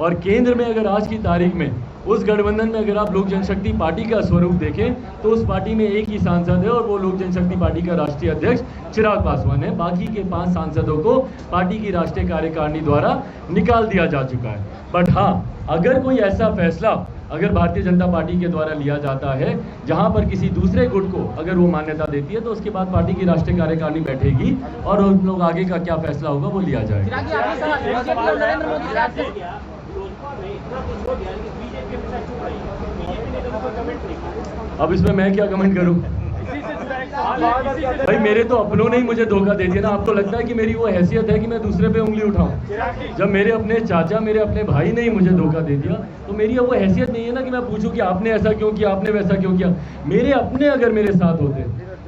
और केंद्र में अगर आज की तारीख में उस गठबंधन में अगर आप लोक जनशक्ति पार्टी का स्वरूप देखें तो उस पार्टी में एक ही सांसद है और वो लोक जनशक्ति पार्टी का राष्ट्रीय अध्यक्ष चिराग पासवान है। बाकी के 5 सांसदों को पार्टी की राष्ट्रीय कार्यकारिणी द्वारा निकाल दिया जा चुका है। बट हाँ, अगर कोई ऐसा फैसला अगर भारतीय जनता पार्टी के द्वारा लिया जाता है जहां पर किसी दूसरे गुट को अगर वो मान्यता देती है तो उसके बाद पार्टी की राष्ट्रीय कार्यकारिणी बैठेगी और उन लोग आगे का क्या फैसला होगा वो लिया जाएगा। अब इसमें मैं क्या कमेंट करूं? भाई मेरे तो अपनों ने ही मुझे धोखा दे दिया ना। आपको लगता है कि मेरी वो हैसियत है कि मैं दूसरे पे उंगली उठाऊं? जब मेरे अपने चाचा, मेरे अपने भाई ने ही मुझे धोखा दे दिया तो मेरी अब वो हैसियत नहीं है ना कि मैं पूछूं कि आपने ऐसा क्यों किया, आपने वैसा क्यों किया। मेरे अपने अगर मेरे साथ होते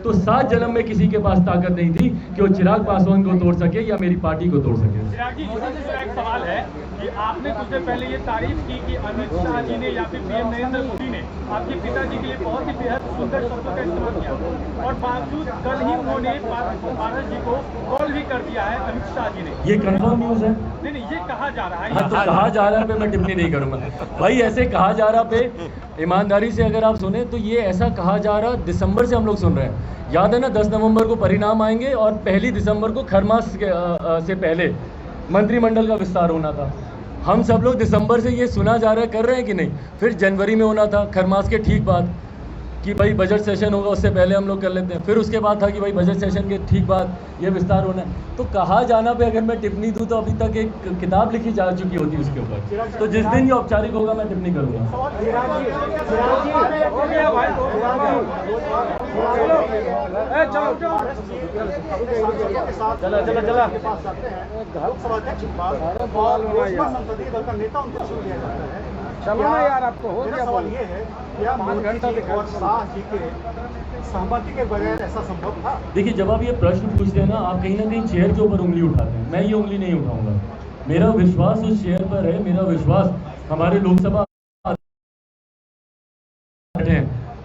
तो 7 जन्म में किसी के पास ताकत नहीं थी कि वो चिराग पासवान को तोड़ सके या मेरी पार्टी को तोड़ सके। चिराग जी, एक सवाल है कि आपने सबसे पहले ये तारीफ की कि अमित शाह जी ने या फिर पीएम नरेंद्र मोदी ने आपके पिताजी के लिए बहुत ही बेहद सुंदर शब्दों का इस्तेमाल किया, और बावजूद कल ही उन्होंने पारस जी को कॉल भी कर दिया है अमित शाह जी ने। ये कंफर्म न्यूज है? नहीं, ये कहा जा रहा है। हाँ, तो कहा जा रहा है पे मैं टिप्पणी नहीं करूंगा भाई। ऐसे कहा जा रहा पे ईमानदारी से अगर आप सुने तो ये ऐसा कहा जा रहा दिसंबर से हम लोग सुन रहे हैं। याद है ना, 10 नवंबर को परिणाम आएंगे और 1 दिसंबर को खरमास से पहले मंत्रिमंडल का विस्तार होना था। हम सब लोग दिसंबर से ये सुना जा रहा है, कर रहे हैं कि नहीं। फिर जनवरी में होना था खरमास के ठीक बाद कि भाई बजट सेशन होगा, उससे पहले हम लोग कर लेते हैं। फिर उसके बाद था कि भाई बजट सेशन के ठीक बाद ये विस्तार होना है। तो कहा जाना पे अगर मैं टिप्पणी दूं तो अभी तक एक किताब लिखी जा चुकी होती उसके ऊपर। तो जिस दिन ये औपचारिक होगा मैं टिप्पणी करूंगा। संसदीय दल का नेता उनको चुन लिया जाता है। चलो यार, आपको हो गया। सवाल ये है, क्या मोदी जी और शाह जी के सहमति के बगैर ऐसा संभव था? देखिए, जब आप ये प्रश्न पूछते हैं ना, आप कहीं ना कहीं चेयर के ऊपर उंगली उठाते हैं। मैं ये उंगली नहीं उठाऊंगा। मेरा विश्वास उस चेयर पर है, मेरा विश्वास हमारे लोकसभा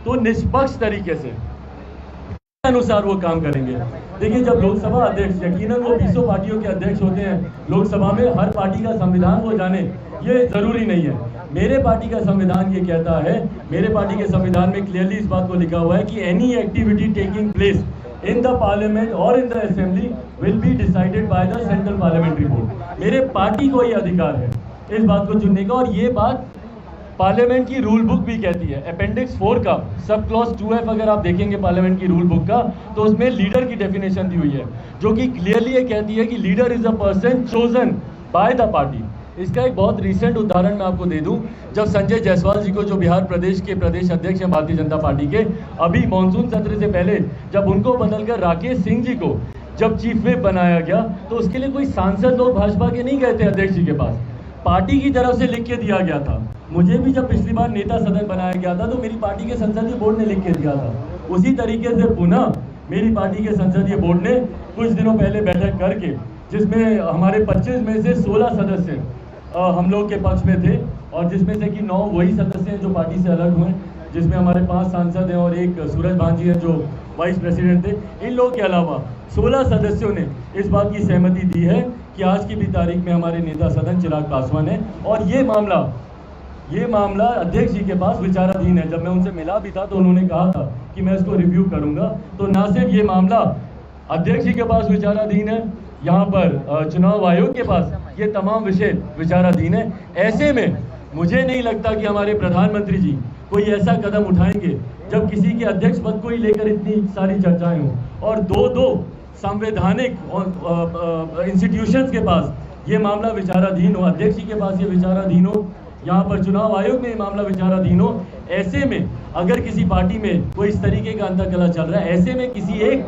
तो निष्पक्ष तरीके से अनुसार वो काम करेंगे। देखिए, जब लोकसभा अध्यक्ष, यकीनन वो 20 पार्टियों के अध्यक्ष होते हैं लोकसभा में, हर पार्टी का संविधान वो जाने ये जरूरी नहीं है। मेरे पार्टी का संविधान ये कहता है, मेरे पार्टी के संविधान में क्लियरली इस बात को लिखा हुआ है कि any activity taking place in the parliament और in the assembly will be decided by the central parliamentary board. मेरे पार्टी को ये अधिकार है इस बात को चुनने का, और ये बात पार्लियामेंट की रूल बुक भी कहती है। अपेंडिक्स 4 का सब क्लॉज 2F अगर आप देखेंगे पार्लियामेंट की रूल बुक का, तो उसमें लीडर की डेफिनेशन दी हुई है, जो कि क्लियरली ये कहती है कि leader is a person chosen by the party. इसका एक बहुत रिसेंट उदाहरण मैं आपको दे दूं। जब संजय जायसवाल जी को, जो बिहार प्रदेश के प्रदेश अध्यक्ष हैं भारतीय जनता पार्टी के, अभी मानसून सत्र से पहले जब उनको बदलकर राकेश सिंह जी को जब चीफ व्हिप बनाया गया, तो उसके लिए कोई सांसद लोग भाजपा के नहीं गए थे अध्यक्ष जी के पास, पार्टी की तरफ से लिख के दिया गया था। मुझे भी जब पिछली बार नेता सदन बनाया गया था तो मेरी पार्टी के संसदीय बोर्ड ने लिख के दिया था। उसी तरीके से पुनः मेरी पार्टी के संसदीय बोर्ड ने कुछ दिनों पहले बैठक करके, जिसमें हमारे 25 में से 16 सदस्य हम लोग के पक्ष में थे, और जिसमें से कि 9 वही सदस्य हैं जो पार्टी से अलग हुए, जिसमें हमारे 5 सांसद हैं और एक सूरज भांजी हैं जो वाइस प्रेसिडेंट थे। इन लोगों के अलावा 16 सदस्यों ने इस बात की सहमति दी है कि आज की भी तारीख में हमारे नेता सदन चिराग पासवान है, और ये मामला अध्यक्ष जी के पास विचाराधीन है। जब मैं उनसे मिला भी था तो उन्होंने कहा था कि मैं इसको रिव्यू करूंगा। तो ना सिर्फ ये मामला अध्यक्ष जी के पास विचाराधीन है, यहाँ पर चुनाव आयोग के पास ये तमाम विषय विचाराधीन है। ऐसे में मुझे नहीं लगता कि हमारे प्रधानमंत्री जी कोई ऐसा कदम उठाएंगे जब किसी के अध्यक्ष पद को ही लेकर इतनी सारी चर्चाएं हों, और दो संवैधानिक इंस्टीट्यूशंस के पास ये मामला विचाराधीन हो, अध्यक्ष जी के पास ये विचाराधीन हो, यहाँ पर चुनाव आयोग में ये मामला विचाराधीन हो। ऐसे में अगर किसी पार्टी में कोई इस तरीके का अंतर्कलह चल रहा है, ऐसे में किसी एक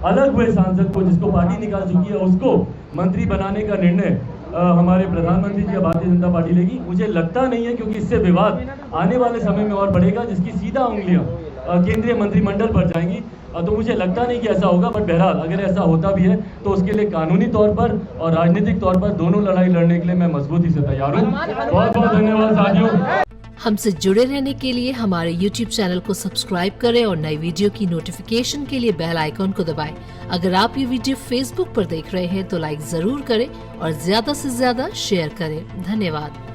अलग हुए सांसद को, जिसको पार्टी निकाल चुकी है, उसको मंत्री बनाने का निर्णय हमारे प्रधानमंत्री जी या भारतीय जनता पार्टी लेगी, मुझे लगता नहीं है, क्योंकि इससे विवाद आने वाले समय में और बढ़ेगा, जिसकी सीधा उंगलियां केंद्रीय मंत्रिमंडल पर जाएंगी। तो मुझे लगता नहीं कि ऐसा होगा, बट बहरहाल अगर ऐसा होता भी है तो उसके लिए कानूनी तौर पर और राजनीतिक तौर पर दोनों लड़ाई लड़ने के लिए मैं मजबूती से तैयार हूँ। बहुत बहुत धन्यवाद साथियों। हमसे जुड़े रहने के लिए हमारे YouTube चैनल को सब्सक्राइब करें और नई वीडियो की नोटिफिकेशन के लिए बेल आइकॉन को दबाएं। अगर आप ये वीडियो Facebook पर देख रहे हैं तो लाइक जरूर करें और ज्यादा से ज्यादा शेयर करें। धन्यवाद।